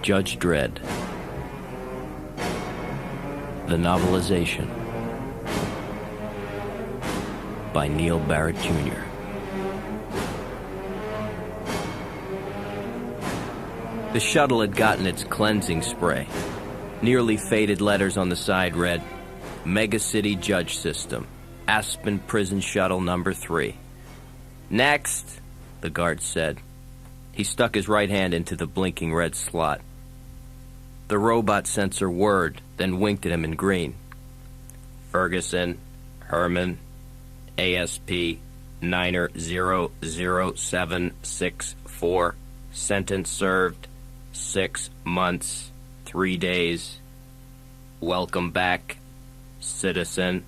Judge Dredd. The novelization by Neil Barrett Jr. The shuttle had gotten its cleansing spray. Nearly faded letters on the side read, Mega City Judge System, Aspen Prison Shuttle number 3. Next, the guard said. He stuck his right hand into the blinking red slot. The robot sensor whirred, then winked at him in green. Ferguson, Herman, ASP 9000764, sentence served, 6 months, 3 days. Welcome back, citizen.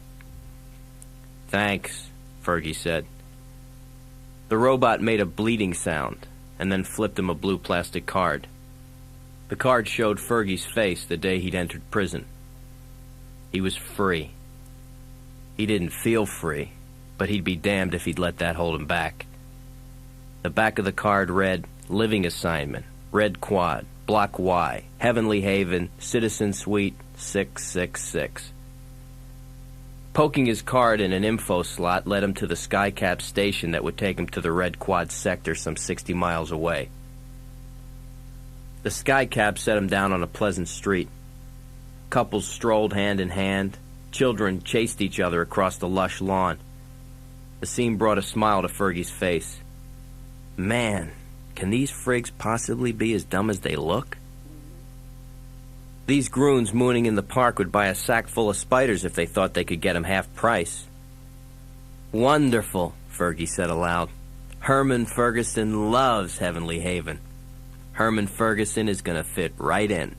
Thanks, Fergie said. The robot made a bleeding sound and then flipped him a blue plastic card. The card showed Fergie's face the day he'd entered prison. He was free. He didn't feel free, but he'd be damned if he'd let that hold him back. The back of the card read, Living Assignment, Red Quad, Block Y, Heavenly Haven, Citizen Suite 666. Poking his card in an info slot led him to the Skycap station that would take him to the Red Quad sector some 60 miles away. The Skycap set him down on a pleasant street. Couples strolled hand in hand. Children chased each other across the lush lawn. The scene brought a smile to Fergie's face. Man, can these frigs possibly be as dumb as they look? These groons mooning in the park would buy a sack full of spiders if they thought they could get 'em half price. Wonderful, Fergie said aloud. Herman Ferguson loves Heavenly Haven. Herman Ferguson is going to fit right in.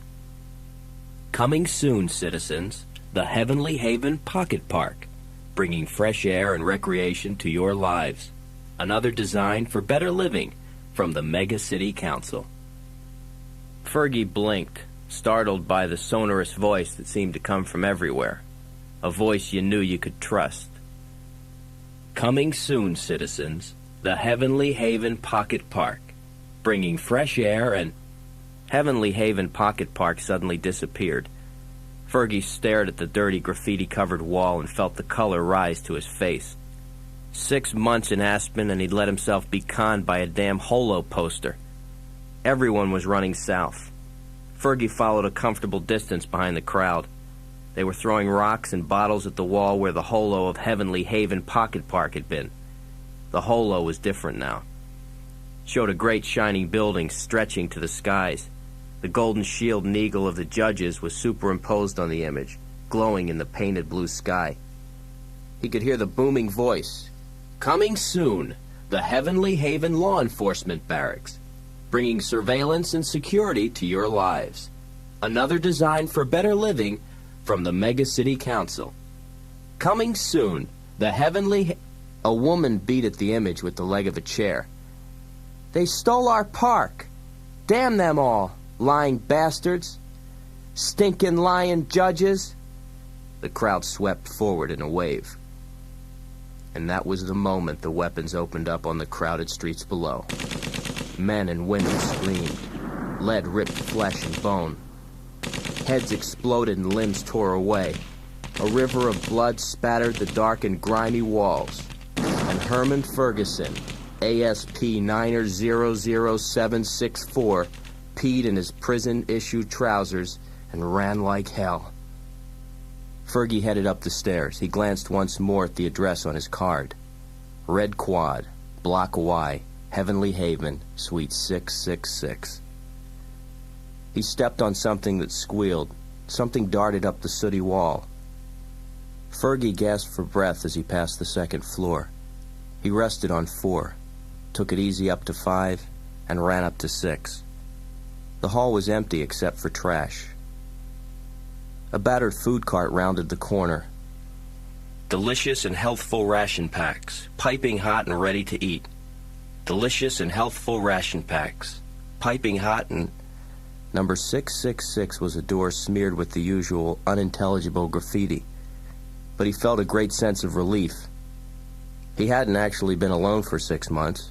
Coming soon, citizens, the Heavenly Haven Pocket Park, bringing fresh air and recreation to your lives. Another design for better living from the Mega City Council. Fergie blinked, startled by the sonorous voice that seemed to come from everywhere, a voice you knew you could trust. Coming soon, citizens, the Heavenly Haven Pocket Park, bringing fresh air and... Heavenly Haven Pocket Park suddenly disappeared. Fergie stared at the dirty graffiti-covered wall and felt the color rise to his face. 6 months in Aspen and he'd let himself be conned by a damn holo poster. Everyone was running south. Fergie followed a comfortable distance behind the crowd. They were throwing rocks and bottles at the wall where the holo of Heavenly Haven Pocket Park had been. The holo was different now. Showed a great shining building stretching to the skies. The golden shield and eagle of the judges was superimposed on the image, glowing in the painted blue sky. He could hear the booming voice. Coming soon, the Heavenly Haven Law Enforcement Barracks, bringing surveillance and security to your lives. Another design for better living from the Mega City Council. Coming soon, the Heavenly... A woman beat at the image with the leg of a chair. They stole our park. Damn them all, lying bastards. Stinking lying judges. The crowd swept forward in a wave. And that was the moment the weapons opened up on the crowded streets below. Men and women screamed. Lead ripped flesh and bone. Heads exploded and limbs tore away. A river of blood spattered the dark and grimy walls. And Herman Ferguson, ASP 9000764, peed in his prison-issued trousers and ran like hell. Fergie headed up the stairs. He glanced once more at the address on his card. Red Quad, Block Y, Heavenly Haven, Suite 666. He stepped on something that squealed. Something darted up the sooty wall. Fergie gasped for breath as he passed the second floor. He rested on 4, took it easy up to 5, and ran up to 6. The hall was empty except for trash. A battered food cart rounded the corner. Delicious and healthful ration packs, piping hot and ready to eat. Delicious and healthful ration packs, piping hot and... Number 666 was a door smeared with the usual unintelligible graffiti, but he felt a great sense of relief. He hadn't actually been alone for 6 months.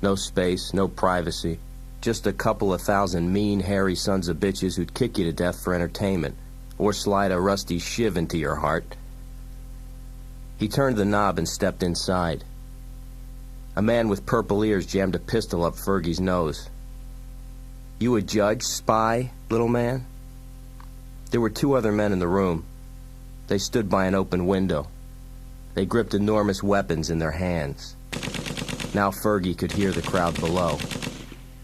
No space, no privacy, Just a couple of thousand mean, hairy sons of bitches who'd kick you to death for entertainment, or slide a rusty shiv into your heart. He turned the knob and stepped inside. A man with purple ears jammed a pistol up Fergie's nose. "You a judge, spy, little man?" There were two other men in the room. They stood by an open window. They gripped enormous weapons in their hands. Now Fergie could hear the crowd below.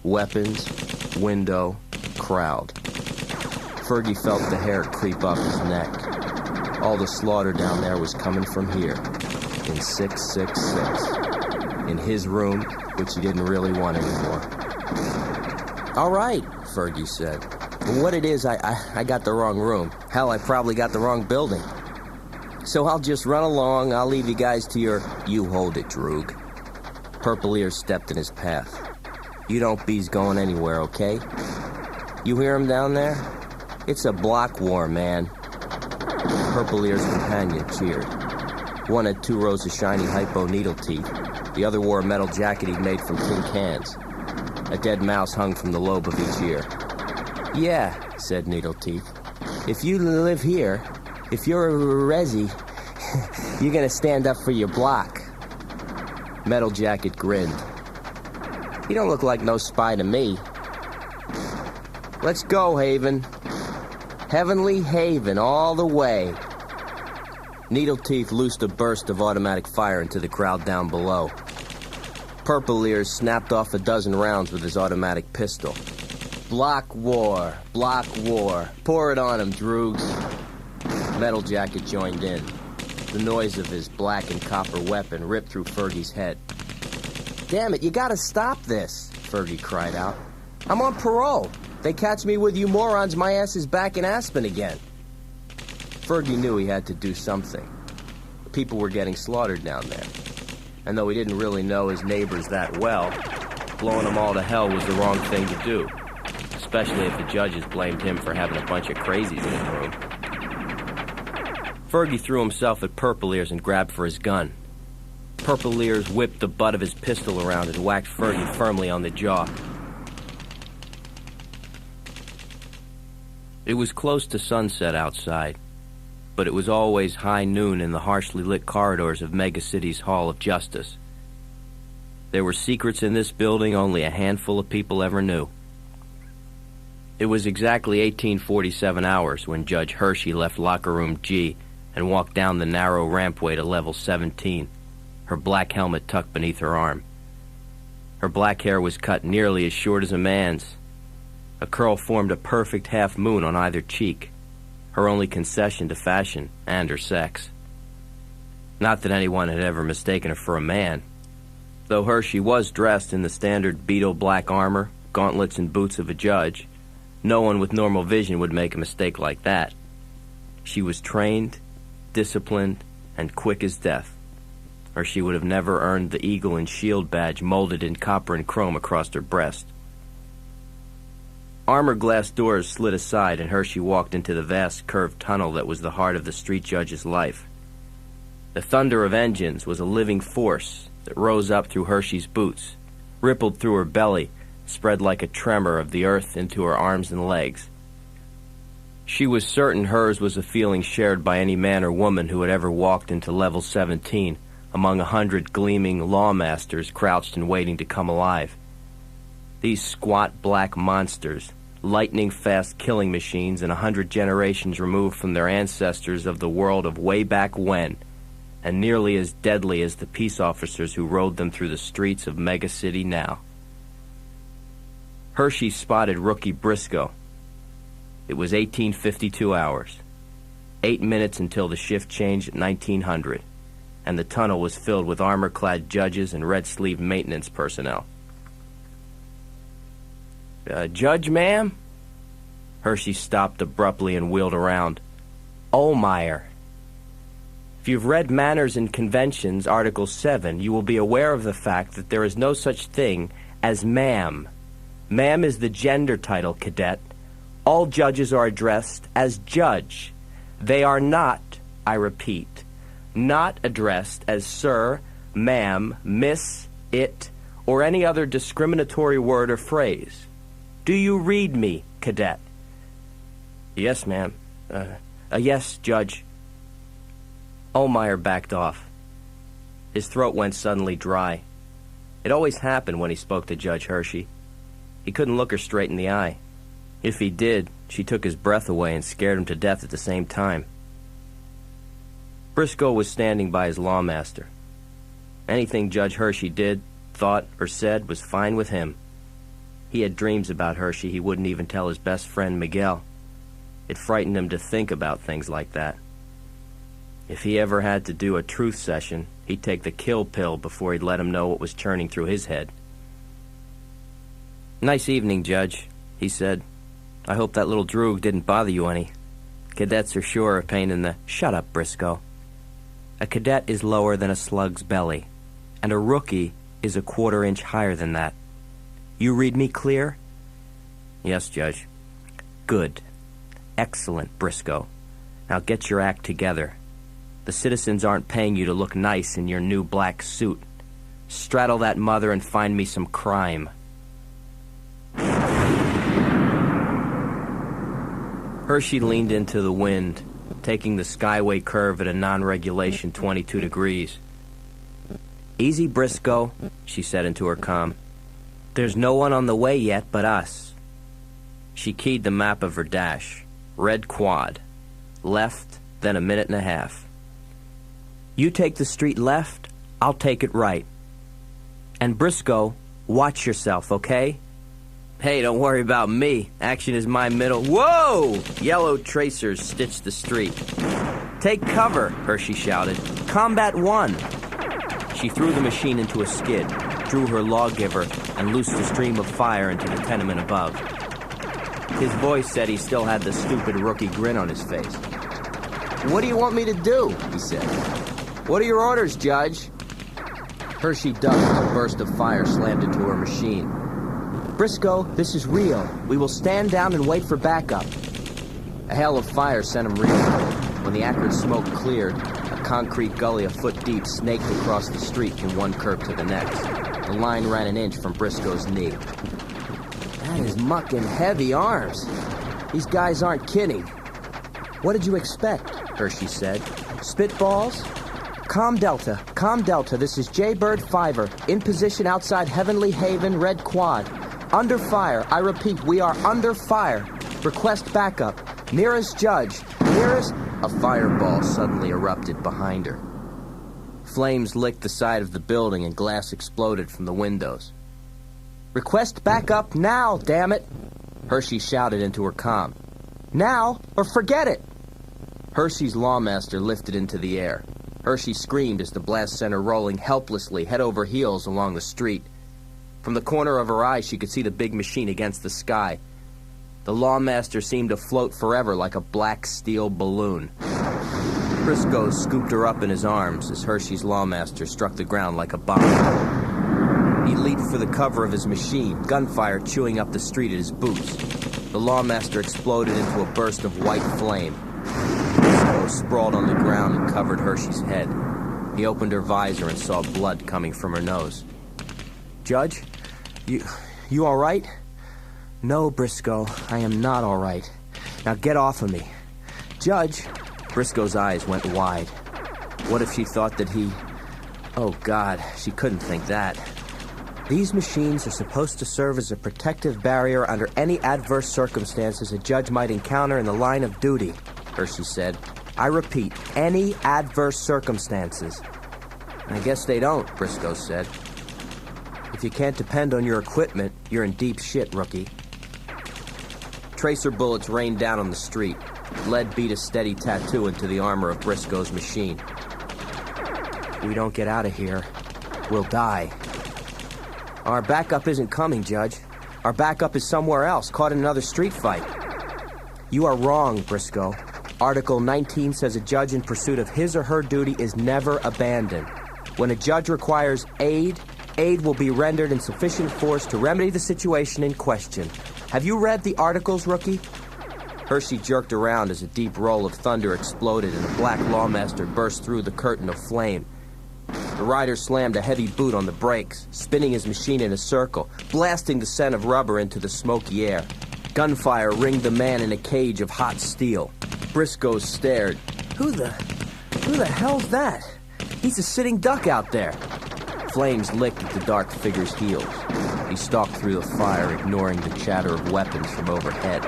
Weapons, window, crowd. Fergie felt the hair creep up his neck. All the slaughter down there was coming from here, in 666. In his room, which he didn't really want anymore. "All right," Fergie said. "What it is, I got the wrong room. Hell, I probably got the wrong building. So I'll just run along. I'll leave you guys to your..." "You hold it, Droog." Purple Ears stepped in his path. "You don't bees going anywhere, okay? You hear him down there? It's a block war, man." Purple Ears' companion cheered. One had 2 rows of shiny hypo needle teeth. The other wore a metal jacket he'd made from tin cans. A dead mouse hung from the lobe of each ear. "Yeah," said Needle Teeth. "If you live here, if you're a resi, you're gonna stand up for your block." Metal Jacket grinned. "You don't look like no spy to me." "Let's go, Haven. Heavenly Haven all the way." Needle Teeth loosed a burst of automatic fire into the crowd down below. Purple Ears snapped off a dozen rounds with his automatic pistol. Block war, pour it on him, Droogs." Metal Jacket joined in. The noise of his black and copper weapon ripped through Fergie's head. "Damn it, you gotta stop this," Fergie cried out. "I'm on parole. They catch me with you morons, my ass is back in Aspen again." Fergie knew he had to do something. People were getting slaughtered down there. And though he didn't really know his neighbors that well, blowing them all to hell was the wrong thing to do. Especially if the judges blamed him for having a bunch of crazies in his room. Fergie threw himself at Purple Ears and grabbed for his gun. Purple Ears whipped the butt of his pistol around and whacked Fergie firmly on the jaw. It was close to sunset outside, but it was always high noon in the harshly lit corridors of Mega City's Hall of Justice. There were secrets in this building only a handful of people ever knew. It was exactly 1847 hours when Judge Hershey left locker room G and walked down the narrow rampway to level 17, her black helmet tucked beneath her arm. Her black hair was cut nearly as short as a man's. A curl formed a perfect half moon on either cheek, her only concession to fashion and her sex. Not that anyone had ever mistaken her for a man, though Hershey was dressed in the standard beetle black armor, gauntlets, and boots of a judge. No one with normal vision would make a mistake like that. She was trained, disciplined, and quick as death, or she would have never earned the eagle and shield badge molded in copper and chrome across her breast. Armor glass doors slid aside and Hershey walked into the vast curved tunnel that was the heart of the street judge's life. The thunder of engines was a living force that rose up through Hershey's boots, rippled through her belly, spread like a tremor of the earth into her arms and legs. She was certain hers was a feeling shared by any man or woman who had ever walked into level 17 among 100 gleaming lawmasters crouched and waiting to come alive. These squat black monsters, lightning-fast killing machines and 100 generations removed from their ancestors of the world of way back when, and nearly as deadly as the peace officers who rode them through the streets of Mega City now. Hershey spotted Rookie Briscoe. It was 1852 hours, 8 minutes until the shift changed at 1900, and the tunnel was filled with armor-clad judges and red-sleeved maintenance personnel. "Judge, ma'am?" Hershey stopped abruptly and wheeled around. "Ohlmeyer. If you've read Manners and Conventions, Article 7, you will be aware of the fact that there is no such thing as ma'am. Ma'am is the gender title, cadet. All judges are addressed as judge. They are not, I repeat, not addressed as sir, ma'am, miss, it, or any other discriminatory word or phrase. Do you read me, cadet? Yes, ma'am. Yes, Judge. Ohlmeyer backed off. His throat went suddenly dry. It always happened when he spoke to Judge Hershey. He couldn't look her straight in the eye. If he did, she took his breath away and scared him to death at the same time. Briscoe was standing by his lawmaster. Anything Judge Hershey did, thought, or said was fine with him. He had dreams about Hershey he wouldn't even tell his best friend Miguel. It frightened him to think about things like that. If he ever had to do a truth session, he'd take the kill pill before he'd let him know what was churning through his head. "Nice evening, Judge," he said. "I hope that little droog didn't bother you any. Cadets are sure a pain in the—" "Shut up, Briscoe. A cadet is lower than a slug's belly, and a rookie is a quarter-inch higher than that. You read me clear?" "Yes, Judge." "Good. Excellent, Briscoe. Now get your act together. The citizens aren't paying you to look nice in your new black suit. Straddle that mother and find me some crime." Hershey leaned into the wind, taking the skyway curve at a non-regulation 22 degrees. "Easy, Briscoe," she said into her comm. "There's no one on the way yet but us." She keyed the map of her dash. Red quad. Left, then a minute and a half. "You take the street left, I'll take it right. And Briscoe, watch yourself, okay?" "Hey, don't worry about me. Action is my middle—" "Whoa!" Yellow tracers stitched the street. "Take cover," Hershey shouted. "Combat 1." She threw the machine into a skid, drew her lawgiver, and loosed a stream of fire into the tenement above. His voice said he still had the stupid rookie grin on his face. "What do you want me to do?" he said. "What are your orders, Judge?" Hershey ducked as a burst of fire slammed into her machine. "Briscoe, this is real. We will stand down and wait for backup." A hail of fire sent him reeling. When the acrid smoke cleared, a concrete gully a foot deep snaked across the street from one curb to the next. The line ran an inch from Briscoe's knee. "That is mucking heavy arms. These guys aren't kidding." "What did you expect?" Hershey said. "Spitballs?" "Calm Delta, this is Jaybird Fiver, in position outside Heavenly Haven, Red Quad. Under fire, I repeat, we are under fire. Request backup. Nearest Judge, nearest—" A fireball suddenly erupted behind her. Flames licked the side of the building and glass exploded from the windows. "Request backup now, damn it!" Hershey shouted into her comm. "Now, or forget it!" Hershey's lawmaster lifted into the air. Hershey screamed as the blast sent her rolling helplessly, head over heels, along the street. From the corner of her eye, she could see the big machine against the sky. The lawmaster seemed to float forever like a black steel balloon. Briscoe scooped her up in his arms as Hershey's lawmaster struck the ground like a bomb. He leaped for the cover of his machine, gunfire chewing up the street at his boots. The lawmaster exploded into a burst of white flame. Briscoe sprawled on the ground and covered Hershey's head. He opened her visor and saw blood coming from her nose. "Judge, you all right?" "No, Briscoe, I am not all right. Now get off of me." "Judge!" Briscoe's eyes went wide. What if she thought that he... Oh, God, she couldn't think that. "These machines are supposed to serve as a protective barrier under any adverse circumstances a judge might encounter in the line of duty," Hershey said. "I repeat, any adverse circumstances." "I guess they don't," Briscoe said. "If you can't depend on your equipment, you're in deep shit, rookie." Tracer bullets rained down on the street. Lead beat a steady tattoo into the armor of Briscoe's machine. "We don't get out of here, we'll die." "Our backup isn't coming, Judge. Our backup is somewhere else, caught in another street fight." "You are wrong, Briscoe. Article 19 says a judge in pursuit of his or her duty is never abandoned. When a judge requires aid will be rendered in sufficient force to remedy the situation in question. Have you read the articles, rookie?" Hershey jerked around as a deep roll of thunder exploded and a black lawmaster burst through the curtain of flame. The rider slammed a heavy boot on the brakes, spinning his machine in a circle, blasting the scent of rubber into the smoky air. Gunfire ringed the man in a cage of hot steel. Briscoe stared. Who the hell's that? He's a sitting duck out there. Flames licked at the dark figure's heels. He stalked through the fire, ignoring the chatter of weapons from overhead.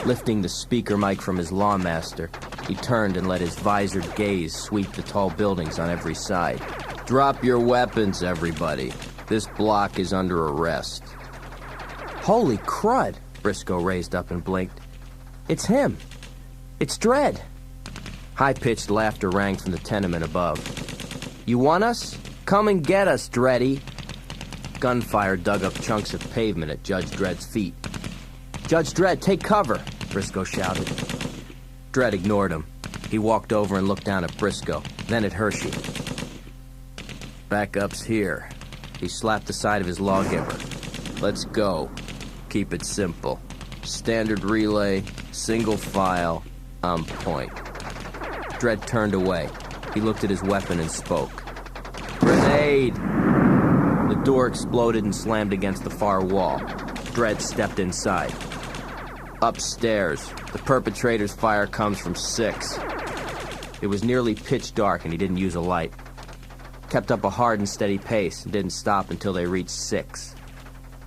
Lifting the speaker mic from his lawmaster, he turned and let his visored gaze sweep the tall buildings on every side. Drop your weapons, everybody. This block is under arrest. Holy crud! Briscoe raised up and blinked. It's him. It's Dredd. High-pitched laughter rang from the tenement above. You want us? Come and get us, Dreddy. Gunfire dug up chunks of pavement at Judge Dredd's feet. Judge Dredd, take cover, Briscoe shouted. Dredd ignored him. He walked over and looked down at Briscoe, then at Hershey. Backup's here. He slapped the side of his lawgiver. Let's go. Keep it simple. Standard relay, single file, on point. Dredd turned away. He looked at his weapon and spoke. Grenade! The door exploded and slammed against the far wall. Dredd stepped inside. Upstairs, the perpetrator's fire comes from 6. It was nearly pitch dark and he didn't use a light. Kept up a hard and steady pace and didn't stop until they reached 6.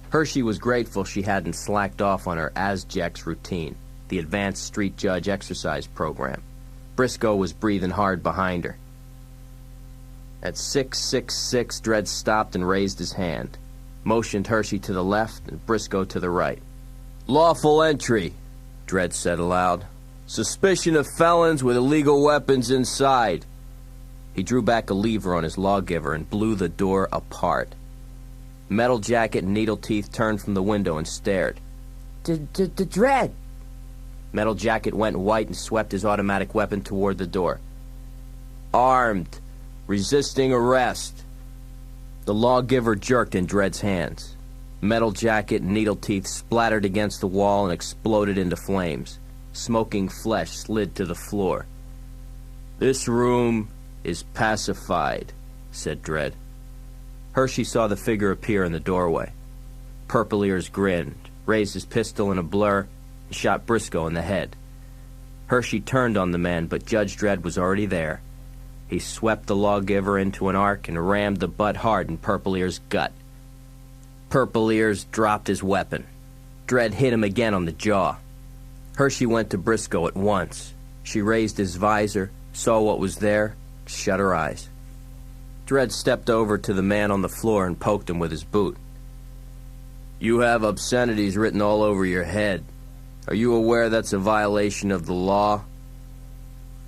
Hershey was grateful she hadn't slacked off on her ASJEX routine, the Advanced Street Judge Exercise Program. Briscoe was breathing hard behind her. At 666, Dredd stopped and raised his hand, motioned Hershey to the left and Briscoe to the right. Lawful entry, Dredd said aloud. Suspicion of felons with illegal weapons inside. He drew back a lever on his lawgiver and blew the door apart. Metal Jacket and Needle Teeth turned from the window and stared. Dredd! Metal Jacket went white and swept his automatic weapon toward the door. Armed. Resisting arrest. The lawgiver jerked in Dredd's hands. Metal Jacket and Needle Teeth splattered against the wall and exploded into flames. Smoking flesh slid to the floor. This room is pacified, said Dredd. Hershey saw the figure appear in the doorway. Purple Ears grinned, raised his pistol in a blur, and shot Briscoe in the head. Hershey turned on the man, but Judge Dredd was already there. He swept the lawgiver into an arc and rammed the butt hard in Purple Ears' gut. Purple Ears dropped his weapon. Dredd hit him again on the jaw. Hershey went to Briscoe at once. She raised his visor, saw what was there, shut her eyes. Dredd stepped over to the man on the floor and poked him with his boot. You have obscenities written all over your head. Are you aware that's a violation of the law?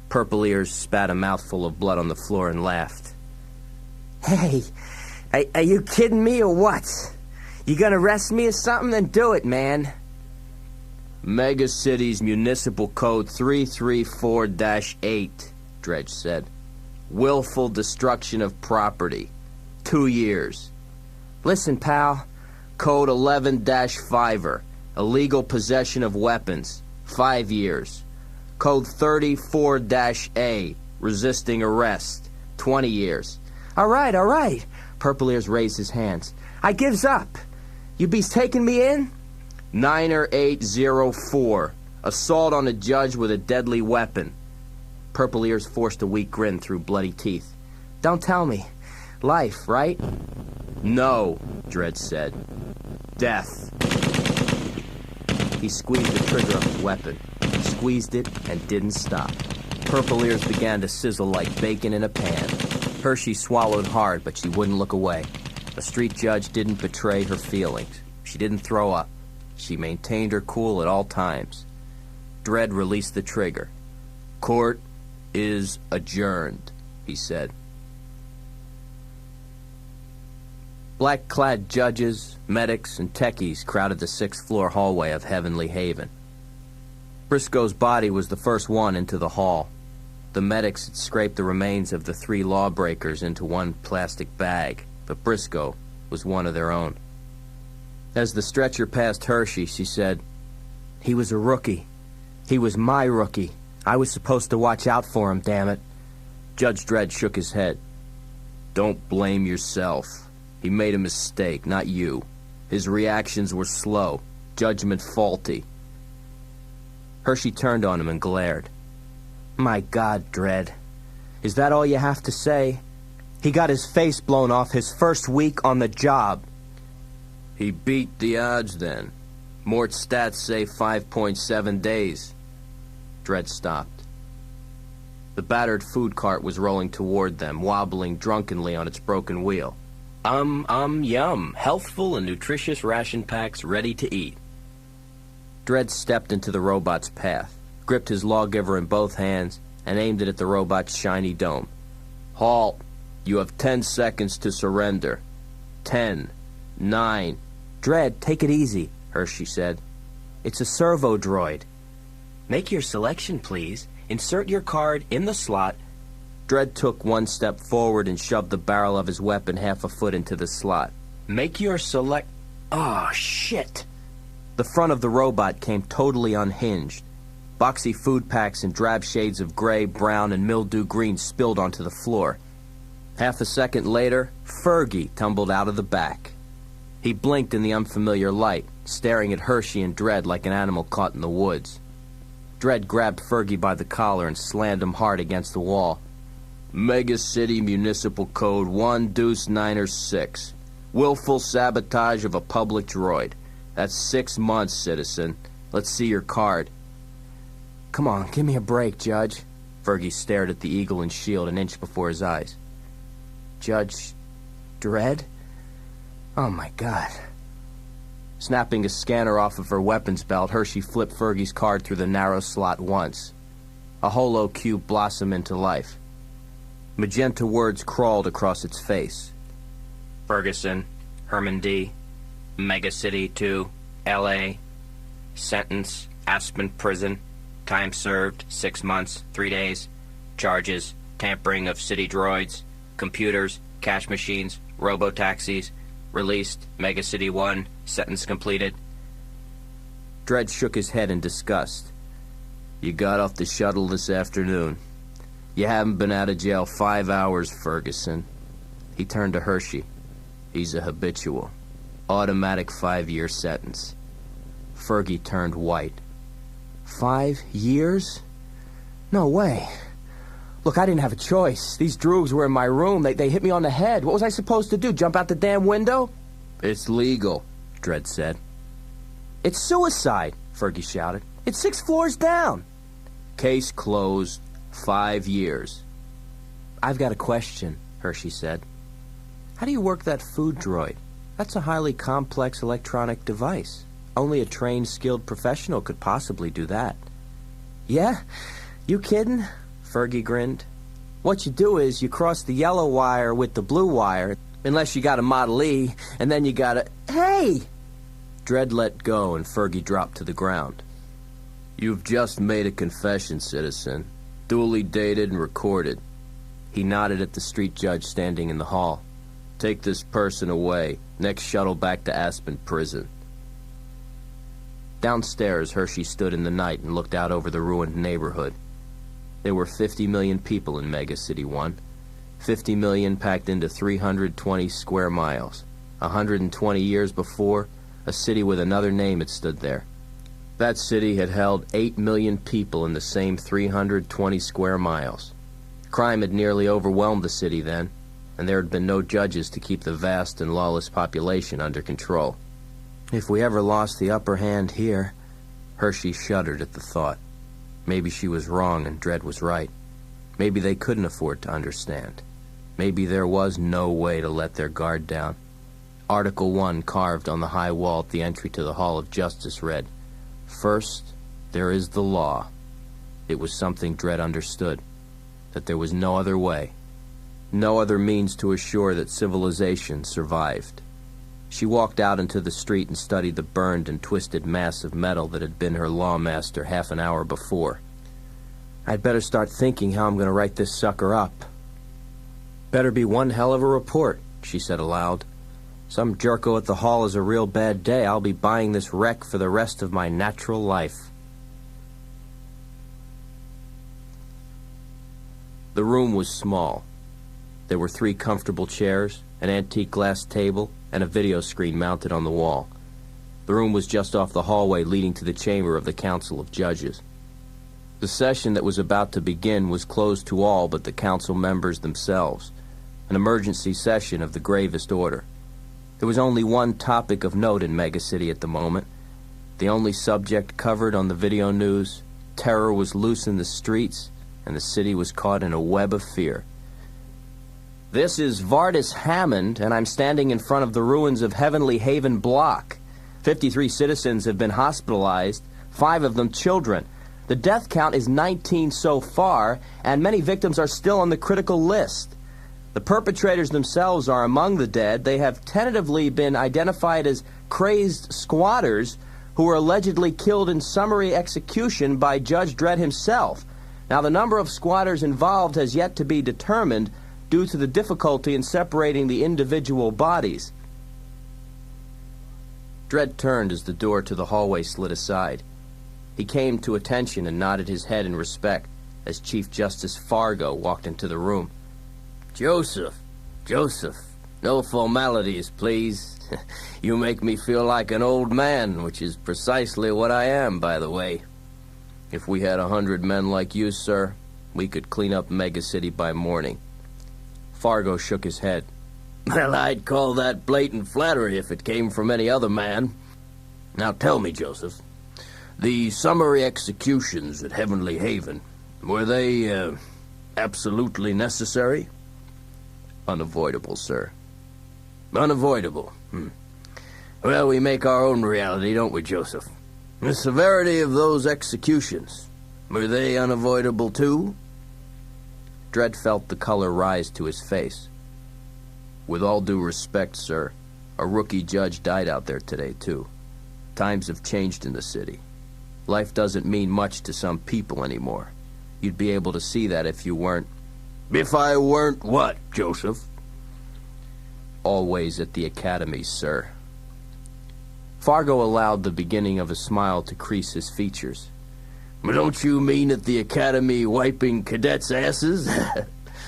Purple Ears spat a mouthful of blood on the floor and laughed. Hey, are you kidding me or what? You gonna arrest me or something? Then do it, man. Mega City's Municipal Code 334-8, Dredge said. Willful destruction of property. 2 years. Listen, pal. Code 11-5er. Illegal possession of weapons. 5 years. Code 34-A. Resisting arrest. 20 years. All right. Purple Ears raised his hands. I gives up. You be's taking me in? 90804. Assault on a judge with a deadly weapon. Purple Ears forced a weak grin through bloody teeth. Don't tell me. Life, right? No, Dredd said. Death. He squeezed the trigger of his weapon. He squeezed it and didn't stop. Purple Ears began to sizzle like bacon in a pan. Hershey swallowed hard, but she wouldn't look away. The street judge didn't betray her feelings. She didn't throw up. She maintained her cool at all times. Dredd released the trigger. Court is adjourned, he said. Black-clad judges, medics, and techies crowded the 6th-floor hallway of Heavenly Haven. Briscoe's body was the first one into the hall. The medics had scraped the remains of the 3 lawbreakers into one plastic bag, but Briscoe was one of their own. As the stretcher passed Hershey, she said, He was a rookie. He was my rookie. I was supposed to watch out for him, damn it. Judge Dredd shook his head. Don't blame yourself. He made a mistake, not you. His reactions were slow, judgment faulty. Hershey turned on him and glared. My God, Dredd. Is that all you have to say? He got his face blown off his first week on the job. He beat the odds then. Mort's stats say 5.7 days. Dredd stopped. The battered food cart was rolling toward them, wobbling drunkenly on its broken wheel. Yum. Healthful and nutritious ration packs ready to eat. Dredd stepped into the robot's path, gripped his lawgiver in both hands, and aimed it at the robot's shiny dome. Halt. You have 10 seconds to surrender. 10, 9. Dredd, take it easy, Hershey said. It's a servo droid. Make your selection, please. Insert your card in the slot. Dredd took one step forward and shoved the barrel of his weapon half a foot into the slot. Make your select... Oh, shit! The front of the robot came totally unhinged. Boxy food packs in drab shades of gray, brown, and mildew green spilled onto the floor. Half a second later, Fergie tumbled out of the back. He blinked in the unfamiliar light, staring at Hershey and Dredd like an animal caught in the woods. Dredd grabbed Fergie by the collar and slammed him hard against the wall. Mega City Municipal Code 1-9-6. Willful sabotage of a public droid. That's 6 months, citizen. Let's see your card. Come on, give me a break, Judge. Fergie stared at the eagle and shield an inch before his eyes. Judge Dredd? Oh, my God. Snapping a scanner off of her weapons belt, Hershey flipped Fergie's card through the narrow slot once. A holo cube blossomed into life. Magenta words crawled across its face. Ferguson, Herman D., Mega City 2, L.A., sentence, Aspen Prison, time served, 6 months, 3 days, charges, tampering of city droids, computers, cash machines, robo-taxis, released, Mega City 1, sentence completed. Dredd shook his head in disgust. You got off the shuttle this afternoon. You haven't been out of jail 5 hours, Ferguson. He turned to Hershey. He's a habitual. Automatic 5-year sentence. Fergie turned white. 5 years? No way. Look, I didn't have a choice. These droogs were in my room. They hit me on the head. What was I supposed to do, jump out the damn window? It's legal, Dredd said. It's suicide, Fergie shouted. It's 6 floors down. Case closed. 5 years. I've got a question, Hershey said. How do you work that food droid? That's a highly complex electronic device. Only a trained, skilled professional could possibly do that. Yeah? You kidding? Fergie grinned. What you do is you cross the yellow wire with the blue wire, unless you got a Model E, and then you got a... Hey! Dredd let go and Fergie dropped to the ground. You've just made a confession, citizen. Duly dated and recorded. He nodded at the street judge standing in the hall. Take this person away. Next shuttle back to Aspen Prison. Downstairs, Hershey stood in the night and looked out over the ruined neighborhood. There were 50 million people in Mega City 1. 50 million packed into 320 square miles. 120 years before, a city with another name had stood there. That city had held 8 million people in the same 320 square miles. Crime had nearly overwhelmed the city then, and there had been no judges to keep the vast and lawless population under control. If we ever lost the upper hand here... Hershey shuddered at the thought. Maybe she was wrong and Dredd was right. Maybe they couldn't afford to understand. Maybe there was no way to let their guard down. Article 1 carved on the high wall at the entry to the Hall of Justice read, First, there is the law. It was something Dredd understood, that there was no other way, no other means to assure that civilization survived. She walked out into the street and studied the burned and twisted mass of metal that had been her lawmaster half an hour before. I'd better start thinking how I'm going to write this sucker up. Better be one hell of a report, she said aloud. Some jerko at the hall is a real bad day. I'll be buying this wreck for the rest of my natural life. The room was small. There were 3 comfortable chairs, an antique glass table, and a video screen mounted on the wall. The room was just off the hallway leading to the chamber of the Council of Judges. The session that was about to begin was closed to all but the council members themselves, an emergency session of the gravest order. There was only one topic of note in Mega City at the moment. The only subject covered on the video news: terror was loose in the streets, and the city was caught in a web of fear. This is Vardis Hammond, and I'm standing in front of the ruins of Heavenly Haven Block. 53 citizens have been hospitalized, 5 of them children. The death count is 19 so far, and many victims are still on the critical list. The perpetrators themselves are among the dead. They have tentatively been identified as crazed squatters who were allegedly killed in summary execution by Judge Dredd himself. Now, the number of squatters involved has yet to be determined due to the difficulty in separating the individual bodies. Dredd turned as the door to the hallway slid aside. He came to attention and nodded his head in respect as Chief Justice Fargo walked into the room. Joseph, no formalities, please. You make me feel like an old man, which is precisely what I am, by the way. If we had 100 men like you, sir, we could clean up Mega City by morning. Fargo shook his head. Well, I'd call that blatant flattery if it came from any other man. Now tell me, Joseph, the summary executions at Heavenly Haven, were they, absolutely necessary? Unavoidable, sir. Unavoidable. Well, we make our own reality, don't we, Joseph? The severity of those executions, were they unavoidable, too? Dredd felt the color rise to his face. With all due respect, sir, a rookie judge died out there today, too. Times have changed in the city. Life doesn't mean much to some people anymore. You'd be able to see that if you weren't... If I weren't what, Joseph? Always at the academy, sir. Fargo allowed the beginning of a smile to crease his features. But don't you mean at the academy wiping cadets' asses?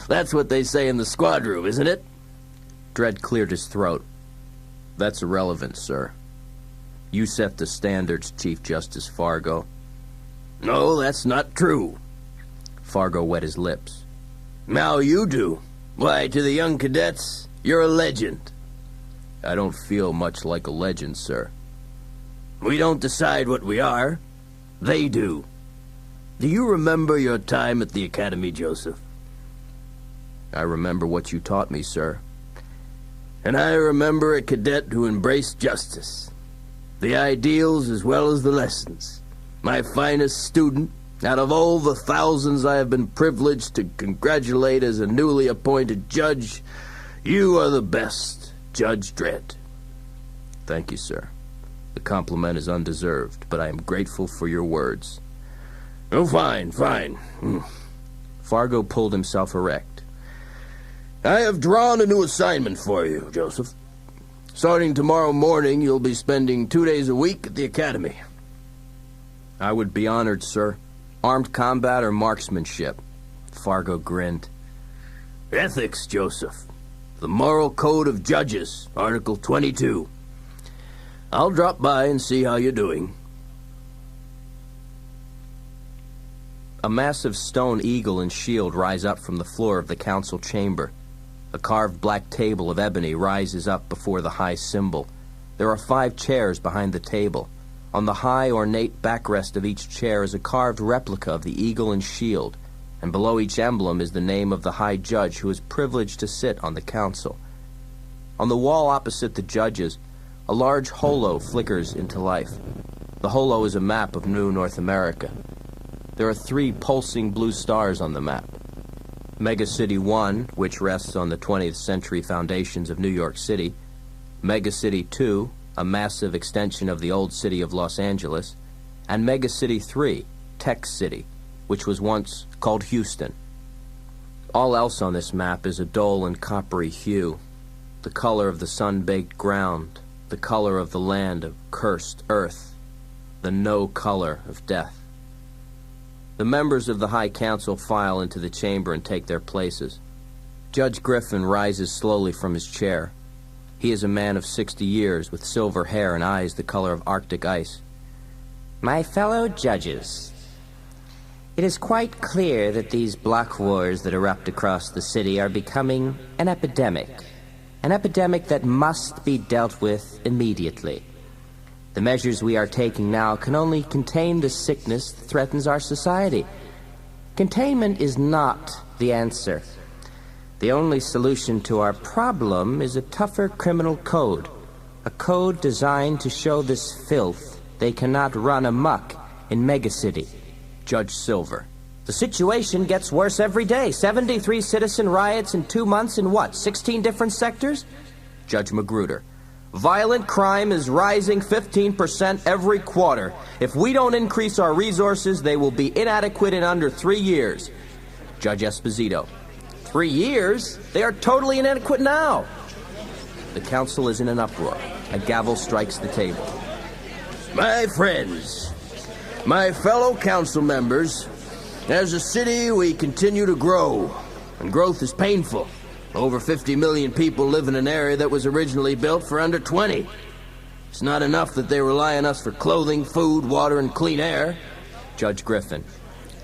That's what they say in the squad room, isn't it? Dredd cleared his throat. That's irrelevant, sir. You set the standards, Chief Justice Fargo. No, that's not true. Fargo wet his lips. Now you do. Why, to the young cadets, you're a legend. I don't feel much like a legend, sir. We don't decide what we are. They do. Do you remember your time at the academy, Joseph? I remember what you taught me, sir. And I remember a cadet who embraced justice. The ideals as well as the lessons. My finest student, out of all the thousands I have been privileged to congratulate as a newly appointed judge, you are the best, Judge Dredd. Thank you, sir. The compliment is undeserved, but I am grateful for your words. Oh, fine. Fargo pulled himself erect. I have drawn a new assignment for you, Joseph. Starting tomorrow morning, you'll be spending 2 days a week at the academy. I would be honored, sir. Armed combat or marksmanship? Fargo grinned. Ethics, Joseph. The Moral Code of Judges, Article 22. I'll drop by and see how you're doing. A massive stone eagle and shield rise up from the floor of the council chamber. A carved black table of ebony rises up before the high symbol. There are 5 chairs behind the table. On the high, ornate backrest of each chair is a carved replica of the eagle and shield, and below each emblem is the name of the high judge who is privileged to sit on the council. On the wall opposite the judges, a large holo flickers into life. The holo is a map of New North America. There are 3 pulsing blue stars on the map. Mega City 1, which rests on the 20th century foundations of New York City. Mega City 2, a massive extension of the old city of Los Angeles. And Mega City 3, Tech City, which was once called Houston. All else on this map is a dull and coppery hue, the color of the sun-baked ground, the color of the land of cursed earth, the no color of death. The members of the High Council file into the chamber and take their places. Judge Griffin rises slowly from his chair. He is a man of 60 years with silver hair and eyes the color of Arctic ice. My fellow judges, it is quite clear that these block wars that erupt across the city are becoming an epidemic that must be dealt with immediately. The measures we are taking now can only contain the sickness that threatens our society. Containment is not the answer. The only solution to our problem is a tougher criminal code, a code designed to show this filth they cannot run amok in megacity. Judge Silver. The situation gets worse every day. 73 citizen riots in 2 months in what, 16 different sectors? Judge Magruder. Violent crime is rising 15% every quarter. If we don't increase our resources, they will be inadequate in under 3 years. Judge Esposito. 3 years? They are totally inadequate now. The council is in an uproar. A gavel strikes the table. My friends, my fellow council members, as a city we continue to grow, and growth is painful. Over 50 million people live in an area that was originally built for under 20. It's not enough that they rely on us for clothing, food, water, and clean air. Judge Griffin.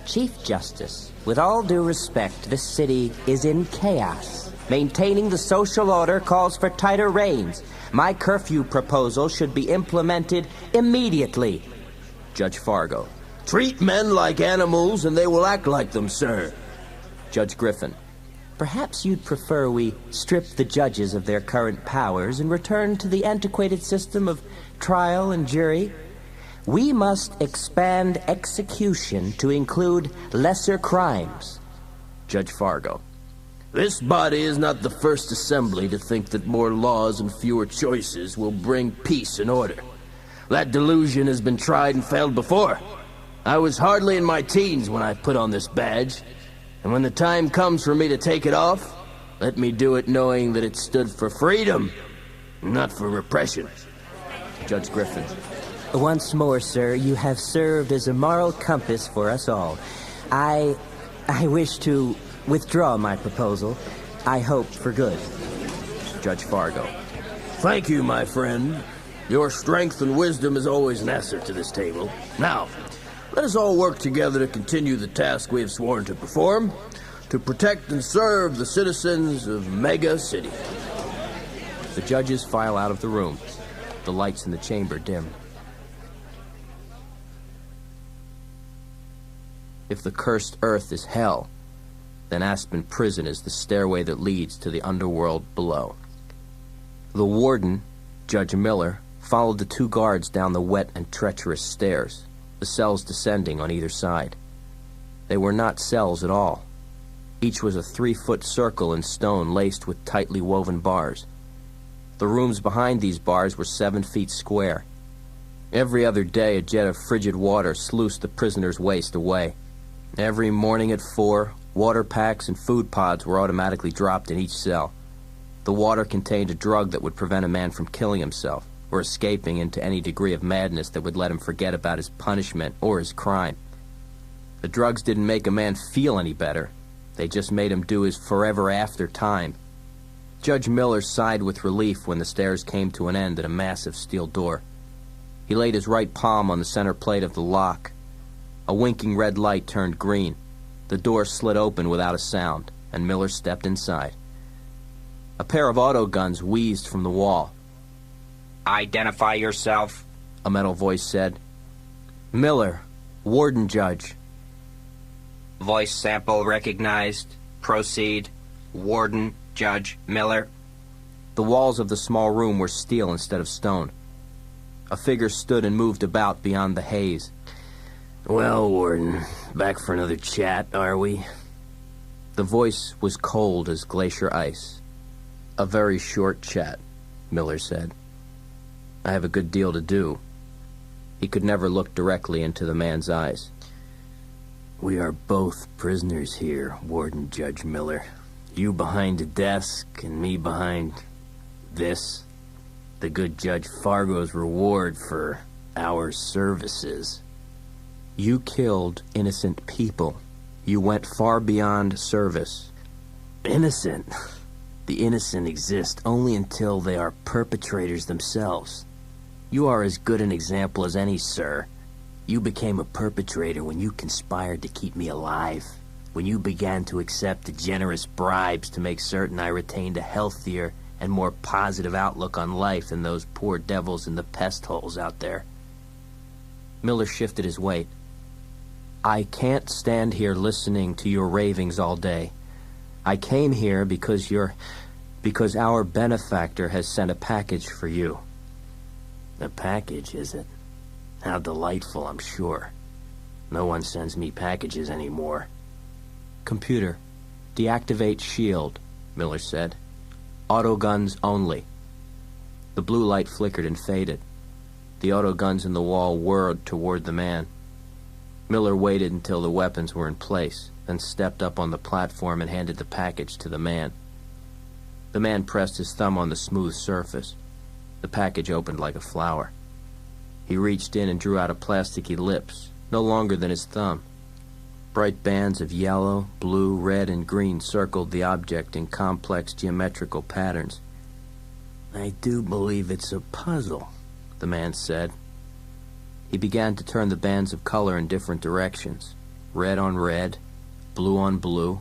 Chief Justice, with all due respect, this city is in chaos. Maintaining the social order calls for tighter reins. My curfew proposal should be implemented immediately. Judge Fargo. Treat men like animals and they will act like them, sir. Judge Griffin. Perhaps you'd prefer we strip the judges of their current powers and return to the antiquated system of trial and jury? We must expand execution to include lesser crimes. Judge Fargo. This body is not the first assembly to think that more laws and fewer choices will bring peace and order. That delusion has been tried and failed before. I was hardly in my teens when I put on this badge, and when the time comes for me to take it off, let me do it knowing that it stood for freedom, not for repression. Judge Griffin. Once more, sir, you have served as a moral compass for us all. I wish to withdraw my proposal. I hope for good. Judge Fargo. Thank you, my friend. Your strength and wisdom is always an asset to this table. Now, let us all work together to continue the task we have sworn to perform, to protect and serve the citizens of Mega City. The judges file out of the room. The lights in the chamber dim. If the cursed earth is hell, then Aspen Prison is the stairway that leads to the underworld below. The warden, Judge Miller, followed the 2 guards down the wet and treacherous stairs, the cells descending on either side. They were not cells at all. Each was a 3-foot circle in stone laced with tightly woven bars. The rooms behind these bars were 7 feet square. Every other day, a jet of frigid water sluiced the prisoner's waste away. Every morning at 4, water packs and food pods were automatically dropped in each cell. The water contained a drug that would prevent a man from killing himself or escaping into any degree of madness that would let him forget about his punishment or his crime. The drugs didn't make a man feel any better. They just made him do his forever after time. Judge Miller sighed with relief when the stairs came to an end at a massive steel door. He laid his right palm on the center plate of the lock. A winking red light turned green. The door slid open without a sound, and Miller stepped inside. A pair of auto guns wheezed from the wall. Identify yourself, a metal voice said. Miller, warden judge. Voice sample recognized. Proceed. Warden Judge Miller. The walls of the small room were steel instead of stone. A figure stood and moved about beyond the haze. Well, Warden, back for another chat, are we? The voice was cold as glacier ice. A very short chat, Miller said. I have a good deal to do. He could never look directly into the man's eyes. We are both prisoners here, Warden Judge Miller. You behind a desk and me behind this. The good Judge Fargo's reward for our services. You killed innocent people. You went far beyond service. Innocent? The innocent exist only until they are perpetrators themselves. You are as good an example as any, sir. You became a perpetrator when you conspired to keep me alive. When you began to accept generous bribes to make certain I retained a healthier and more positive outlook on life than those poor devils in the pest holes out there. Miller shifted his weight. I can't stand here listening to your ravings all day. I came here because our benefactor has sent a package for you. A package, is it? How delightful, I'm sure. No one sends me packages anymore. Computer, deactivate shield, Miller said. Autoguns only. The blue light flickered and faded. The autoguns in the wall whirred toward the man. Miller waited until the weapons were in place, then stepped up on the platform and handed the package to the man. The man pressed his thumb on the smooth surface. The package opened like a flower. He reached in and drew out a plasticky lips, no longer than his thumb. Bright bands of yellow, blue, red, and green circled the object in complex geometrical patterns. I do believe it's a puzzle, the man said. He began to turn the bands of color in different directions. Red on red, blue on blue.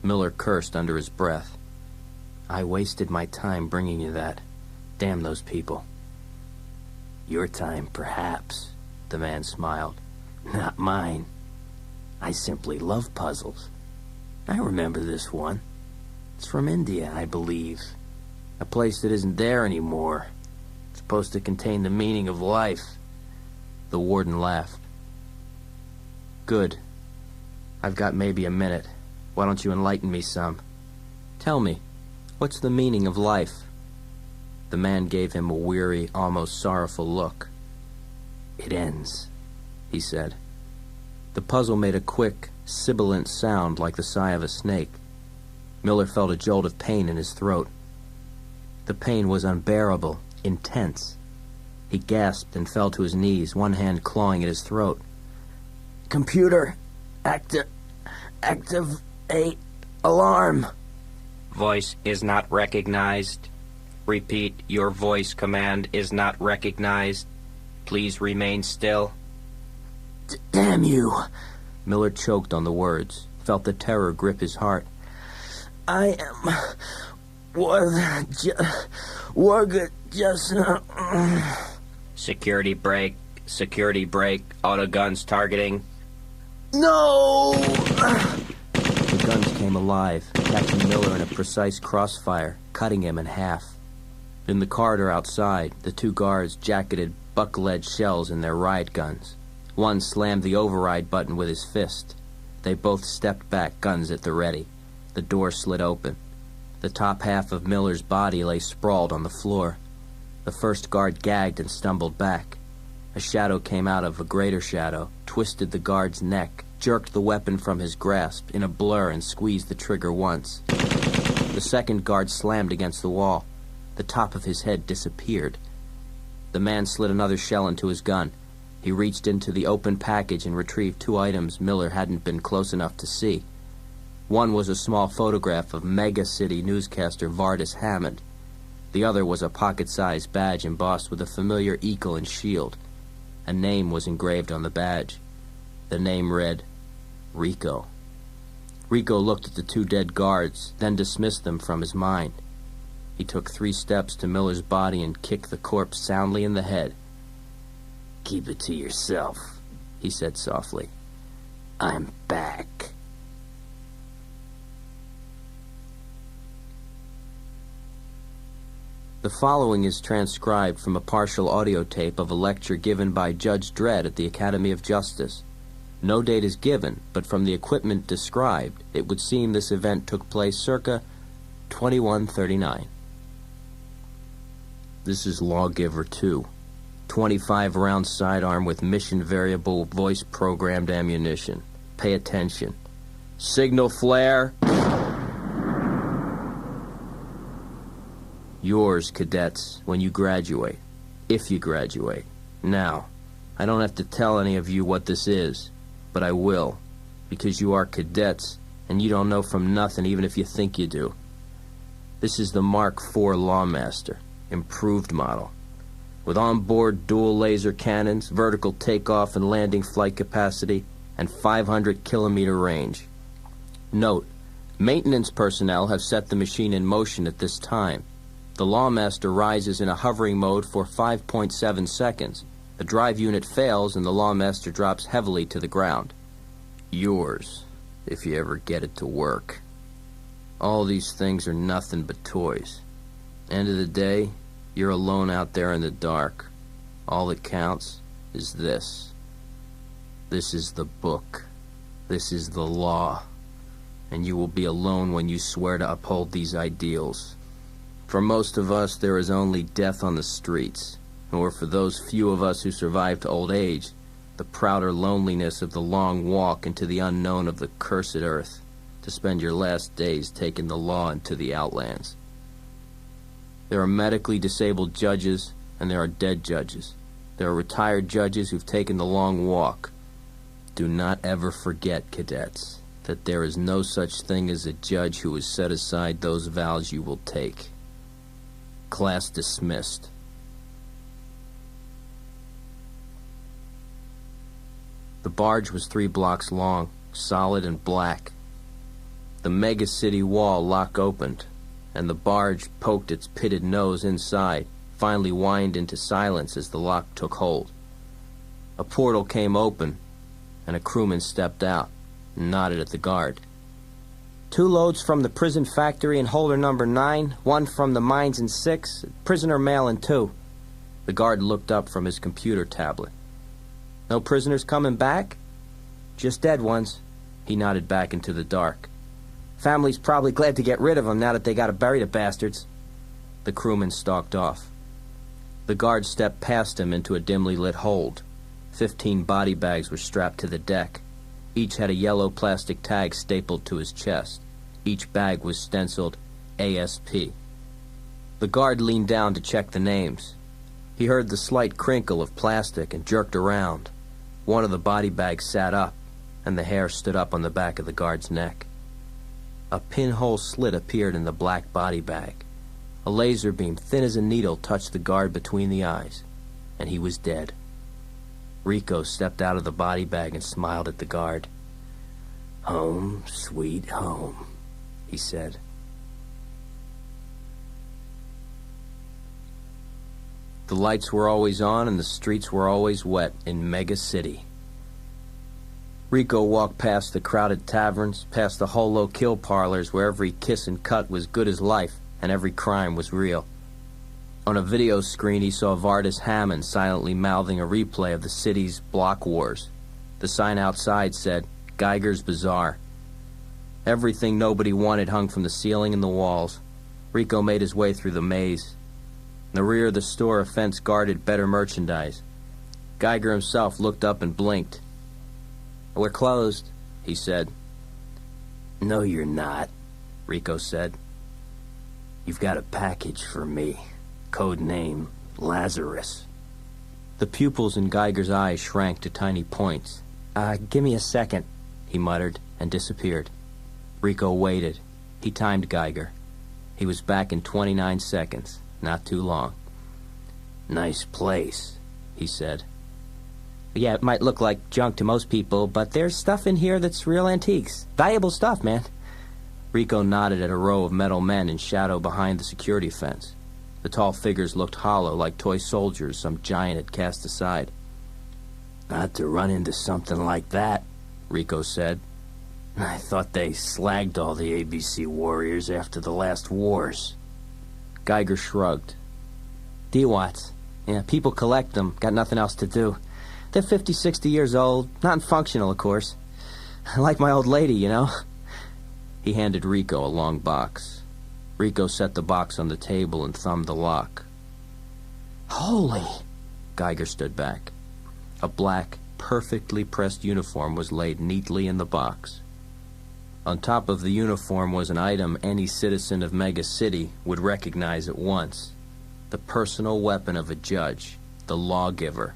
Miller cursed under his breath. I wasted my time bringing you that. Damn those people. Your time, perhaps, the man smiled. Not mine. I simply love puzzles. I remember this one. It's from India, I believe. A place that isn't there anymore. It's supposed to contain the meaning of life. The warden laughed. Good. I've got maybe a minute. Why don't you enlighten me some? Tell me, what's the meaning of life? The man gave him a weary, almost sorrowful look. It ends, he said. The puzzle made a quick, sibilant sound like the sigh of a snake. Miller felt a jolt of pain in his throat. The pain was unbearable, intense. He gasped and fell to his knees, one hand clawing at his throat. Computer, activate alarm. Voice is not recognized. Repeat, your voice command is not recognized. Please remain still. Damn you. Miller choked on the words, felt the terror grip his heart. I am... Security break, autoguns targeting. No! The guns came alive, catching Miller in a precise crossfire, cutting him in half. In the corridor outside, the two guards jacketed buck-lead shells in their riot guns. One slammed the override button with his fist. They both stepped back, guns at the ready. The door slid open. The top half of Miller's body lay sprawled on the floor. The first guard gagged and stumbled back. A shadow came out of a greater shadow, twisted the guard's neck, jerked the weapon from his grasp in a blur and squeezed the trigger once. The second guard slammed against the wall. The top of his head disappeared. The man slid another shell into his gun. He reached into the open package and retrieved two items Miller hadn't been close enough to see. One was a small photograph of mega-city newscaster Vardis Hammond. The other was a pocket-sized badge embossed with a familiar eagle and shield. A name was engraved on the badge. The name read, Rico. Rico looked at the two dead guards, then dismissed them from his mind. He took 3 steps to Miller's body and kicked the corpse soundly in the head. Keep it to yourself, he said softly. I'm back. The following is transcribed from a partial audio tape of a lecture given by Judge Dredd at the Academy of Justice. No date is given, but from the equipment described, it would seem this event took place circa 2139. This is Lawgiver 2. 25-round sidearm with mission-variable voice-programmed ammunition. Pay attention. Signal flare. Yours, cadets, when you graduate. If you graduate. Now, I don't have to tell any of you what this is, but I will, because you are cadets and you don't know from nothing even if you think you do. This is the Mark IV Lawmaster, improved model, with onboard dual laser cannons, vertical takeoff and landing flight capacity, and 500-kilometer range. Note, maintenance personnel have set the machine in motion at this time. The Lawmaster rises in a hovering mode for 5.7 seconds. The drive unit fails and the Lawmaster drops heavily to the ground. Yours, if you ever get it to work. All these things are nothing but toys. End of the day, you're alone out there in the dark. All that counts is this. This is the book. This is the law. And you will be alone when you swear to uphold these ideals. For most of us, there is only death on the streets, or for those few of us who survive to old age, the prouder loneliness of the long walk into the unknown of the cursed earth, to spend your last days taking the law into the outlands. There are medically disabled judges, and there are dead judges. There are retired judges who've taken the long walk. Do not ever forget, cadets, that there is no such thing as a judge who has set aside those vows you will take. Class dismissed. The barge was 3 blocks long, solid and black. The mega city wall lock opened, and the barge poked its pitted nose inside, finally whined into silence as the lock took hold. A portal came open, and a crewman stepped out and nodded at the guard. 2 loads from the prison factory in holder number 9, 1 from the mines in 6, prisoner mail in 2. The guard looked up from his computer tablet. No prisoners coming back? Just dead ones. He nodded back into the dark. Family's probably glad to get rid of them now that they gotta bury the bastards. The crewman stalked off. The guard stepped past him into a dimly lit hold. 15 body bags were strapped to the deck. Each had a yellow plastic tag stapled to his chest. Each bag was stenciled ASP. The guard leaned down to check the names. He heard the slight crinkle of plastic and jerked around. One of the body bags sat up, and the hair stood up on the back of the guard's neck. A pinhole slit appeared in the black body bag. A laser beam thin as a needle touched the guard between the eyes, and he was dead. Rico stepped out of the body bag and smiled at the guard. "Home, sweet home," he said. The lights were always on and the streets were always wet in Mega City. Rico walked past the crowded taverns, past the holo kill parlors where every kiss and cut was good as life and every crime was real. On a video screen, he saw Vardis Hammond silently mouthing a replay of the city's block wars. The sign outside said, "Geiger's Bazaar." Everything nobody wanted hung from the ceiling and the walls. Rico made his way through the maze. In the rear of the store, a fence guarded better merchandise. Geiger himself looked up and blinked. "We're closed," he said. "No, you're not," Rico said. "You've got a package for me. Code name, Lazarus." The pupils in Geiger's eyes shrank to tiny points. Give me a second," he muttered, and disappeared. Rico waited. He timed Geiger. He was back in 29 seconds, not too long. "Nice place," he said. "Yeah, it might look like junk to most people, but there's stuff in here that's real antiques. Valuable stuff, man." Rico nodded at a row of metal men in shadow behind the security fence. The tall figures looked hollow, like toy soldiers some giant had cast aside. "Not to run into something like that," Rico said. "I thought they slagged all the ABC warriors after the last wars." Geiger shrugged. DWATs. Yeah, people collect them. Got nothing else to do. They're 50, 60 years old. Not functional, of course. Like my old lady, you know. He handed Rico a long box. Rico set the box on the table and thumbed the lock. "Holy!" Geiger stood back. A black, perfectly pressed uniform was laid neatly in the box. On top of the uniform was an item any citizen of Mega City would recognize at once. The personal weapon of a judge, the lawgiver.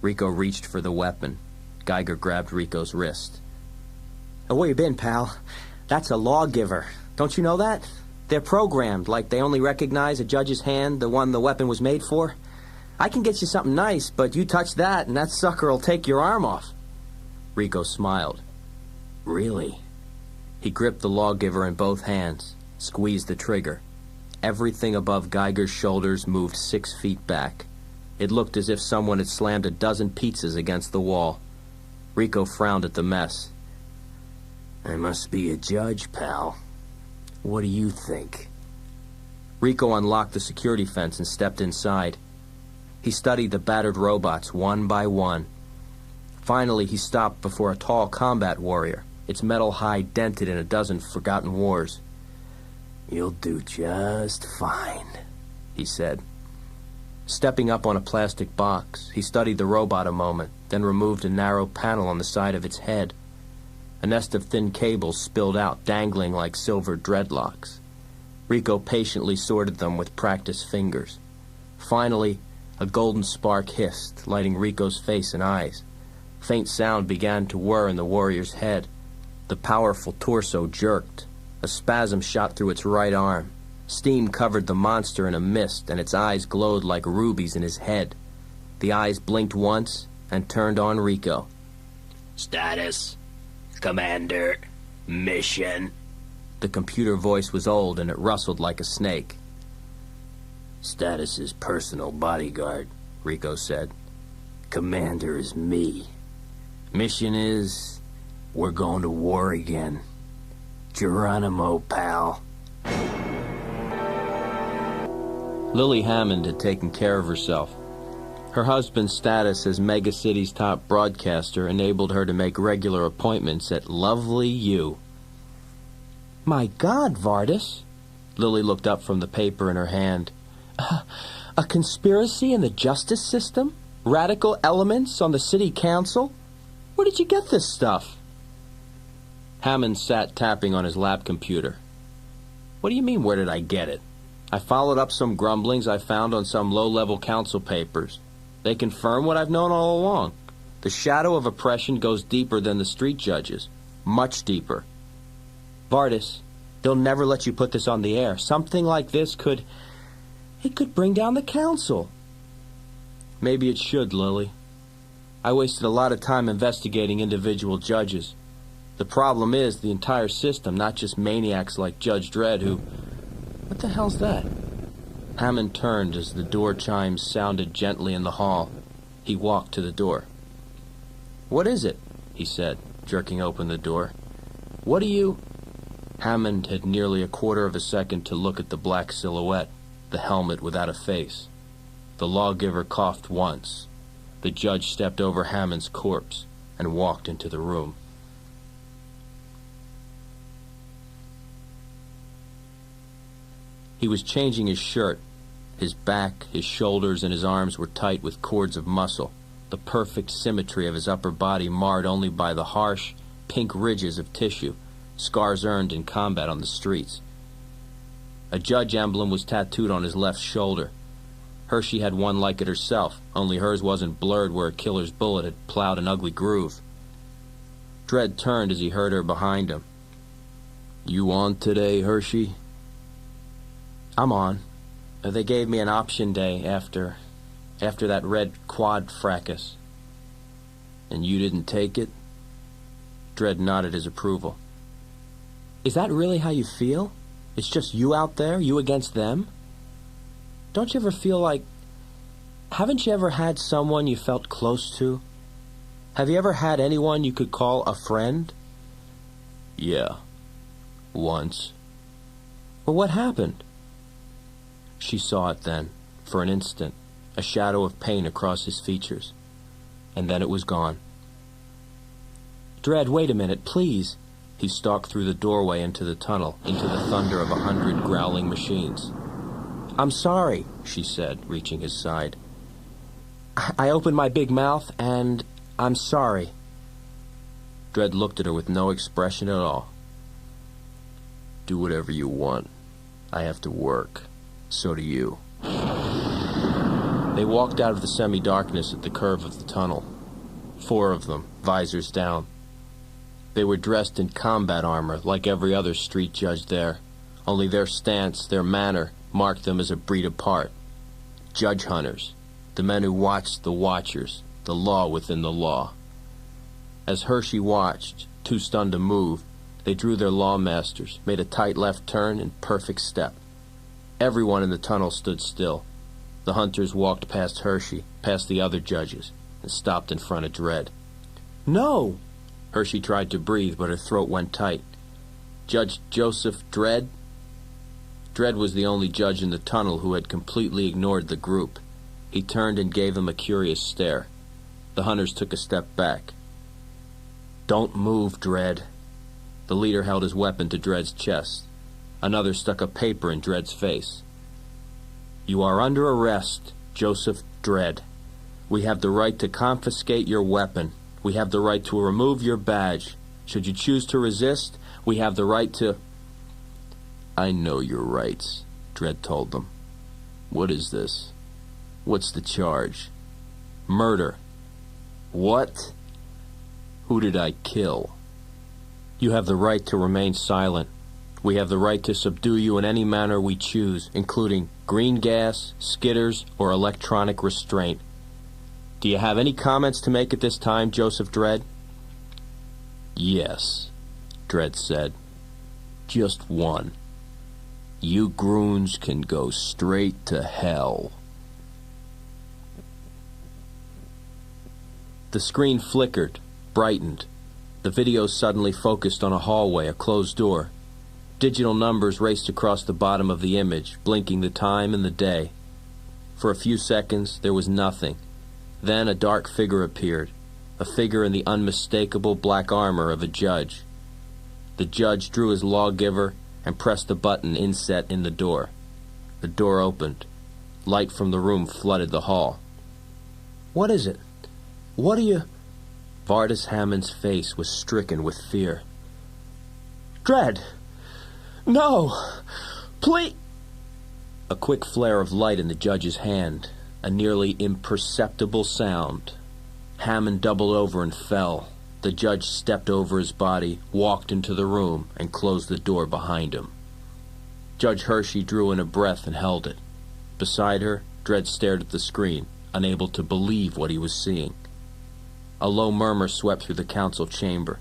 Rico reached for the weapon. Geiger grabbed Rico's wrist. Where you been, pal? That's a lawgiver. Don't you know that? They're programmed, like they only recognize a judge's hand, the one the weapon was made for. I can get you something nice, but you touch that and that sucker'll take your arm off. Rico smiled. Really? He gripped the lawgiver in both hands, squeezed the trigger. Everything above Geiger's shoulders moved 6 feet back. It looked as if someone had slammed a dozen pizzas against the wall. Rico frowned at the mess. I must be a judge, pal. What do you think? Rico unlocked the security fence and stepped inside. He studied the battered robots one by one. Finally, he stopped before a tall combat warrior, its metal hide dented in a dozen forgotten wars. You'll do just fine, he said. Stepping up on a plastic box, he studied the robot a moment, then removed a narrow panel on the side of its head. A nest of thin cables spilled out, dangling like silver dreadlocks. Rico patiently sorted them with practiced fingers. Finally, a golden spark hissed, lighting Rico's face and eyes. Faint sound began to whir in the warrior's head. The powerful torso jerked. A spasm shot through its right arm. Steam covered the monster in a mist, and its eyes glowed like rubies in his head. The eyes blinked once and turned on Rico. Status, Commander, mission. The computer voice was old, and it rustled like a snake. Status is personal bodyguard, Rico said. Commander is me. Mission is, we're going to war again. Geronimo, pal. Lily Hammond had taken care of herself. Her husband's status as Mega City's top broadcaster enabled her to make regular appointments at Lovely U. My God, Vardis. Lily looked up from the paper in her hand. A conspiracy in the justice system? Radical elements on the city council? Where did you get this stuff? Hammond sat tapping on his lap computer. What do you mean, where did I get it? I followed up some grumblings I found on some low-level council papers. They confirm what I've known all along. The shadow of oppression goes deeper than the street judges. Much deeper. Vardis, they'll never let you put this on the air. Something like this could bring down the council. Maybe it should, Lily. I wasted a lot of time investigating individual judges. The problem is the entire system, not just maniacs like Judge Dredd who... What the hell's that? Hammond turned as the door chimes sounded gently in the hall. He walked to the door. What is it? He said, jerking open the door. What do you... Hammond had nearly a quarter of a second to look at the black silhouette, the helmet without a face. The lawgiver coughed once. The judge stepped over Hammond's corpse and walked into the room. He was changing his shirt. His back, his shoulders, and his arms were tight with cords of muscle, the perfect symmetry of his upper body marred only by the harsh, pink ridges of tissue, scars earned in combat on the streets. A judge emblem was tattooed on his left shoulder. Hershey had one like it herself, only hers wasn't blurred where a killer's bullet had plowed an ugly groove. Dredd turned as he heard her behind him. You on today, Hershey? I'm on. They gave me an option day after that red quad fracas. And you didn't take it? Dredd nodded his approval. Is that really how you feel? It's just you out there, you against them? Don't you ever feel like... Haven't you ever had someone you felt close to? Have you ever had anyone you could call a friend? Yeah. Once. Well, what happened? She saw it then, for an instant, a shadow of pain across his features. And then it was gone. Dredd, wait a minute, please. He stalked through the doorway into the tunnel, into the thunder of 100 growling machines. I'm sorry, she said, reaching his side. I opened my big mouth, and I'm sorry. Dredd looked at her with no expression at all. Do whatever you want. I have to work. So do you. They walked out of the semi-darkness at the curve of the tunnel. 4 of them, visors down. They were dressed in combat armor like every other street judge there, only their stance, their manner, marked them as a breed apart. Judge hunters, the men who watched the watchers, the law within the law. As Hershey watched, too stunned to move, they drew their lawmasters, made a tight left turn in perfect step. Everyone in the tunnel stood still. The hunters walked past Hershey, past the other judges, and stopped in front of Dredd. No! Hershey tried to breathe, but her throat went tight. Judge Joseph Dredd? Dredd was the only judge in the tunnel who had completely ignored the group. He turned and gave them a curious stare. The hunters took a step back. "Don't move, Dredd." The leader held his weapon to Dredd's chest. Another stuck a paper in Dredd's face. "You are under arrest, Joseph Dredd. We have the right to confiscate your weapon. We have the right to remove your badge. Should you choose to resist, we have the right to—" "I know your rights," Dredd told them. "What is this? What's the charge?" "Murder." "What? Who did I kill?" "You have the right to remain silent. We have the right to subdue you in any manner we choose, including green gas, skitters, or electronic restraint. Do you have any comments to make at this time, Joseph Dredd?" "Yes," Dredd said. "Just one. You Groons can go straight to hell." The screen flickered, brightened. The video suddenly focused on a hallway, a closed door. Digital numbers raced across the bottom of the image, blinking the time and the day. For a few seconds, there was nothing. Then a dark figure appeared, a figure in the unmistakable black armor of a judge. The judge drew his lawgiver and pressed the button inset in the door. The door opened. Light from the room flooded the hall. What is it? What are you... Vardis Hammond's face was stricken with fear. Dredd! No! Please! A quick flare of light in the judge's hand, a nearly imperceptible sound. Hammond doubled over and fell. The judge stepped over his body, walked into the room, and closed the door behind him. Judge Hershey drew in a breath and held it. Beside her, Dredd stared at the screen, unable to believe what he was seeing. A low murmur swept through the council chamber.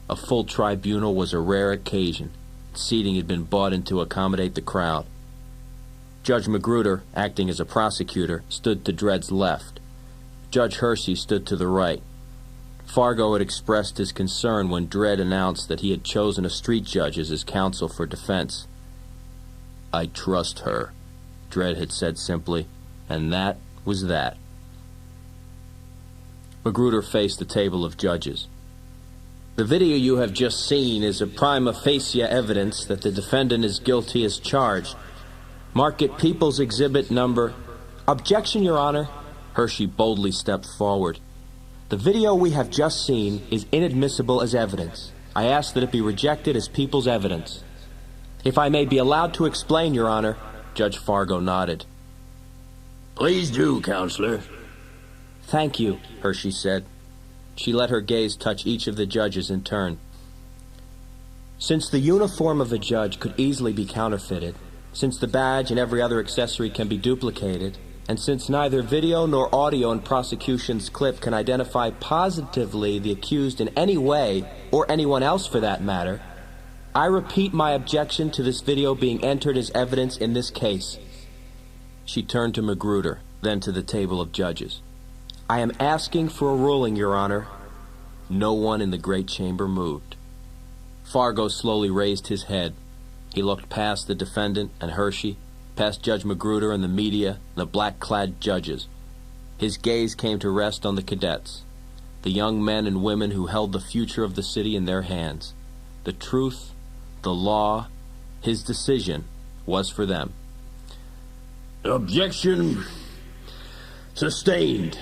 A full tribunal was a rare occasion. Seating had been bought in to accommodate the crowd. Judge Magruder, acting as a prosecutor, stood to Dredd's left. Judge Hershey stood to the right. Fargo had expressed his concern when Dredd announced that he had chosen a street judge as his counsel for defense. "I trust her," Dredd had said simply, and that was that. Magruder faced the table of judges. "The video you have just seen is a prima facie evidence that the defendant is guilty as charged. Mark it People's Exhibit Number—" Objection, Your Honor. Hershey boldly stepped forward. The video we have just seen is inadmissible as evidence. I ask that it be rejected as people's evidence. If I may be allowed to explain, Your Honor. Judge Fargo nodded. "Please do, Counselor." Thank you, Hershey said. She let her gaze touch each of the judges in turn. Since the uniform of a judge could easily be counterfeited, since the badge and every other accessory can be duplicated, and since neither video nor audio in prosecution's clip can identify positively the accused in any way, or anyone else for that matter, I repeat my objection to this video being entered as evidence in this case. She turned to Magruder, then to the table of judges. I am asking for a ruling, Your Honor. No one in the great chamber moved. Fargo slowly raised his head. He looked past the defendant and Hershey, past Judge Magruder and the media and the black-clad judges. His gaze came to rest on the cadets, the young men and women who held the future of the city in their hands. The truth, the law, his decision was for them. "Objection sustained.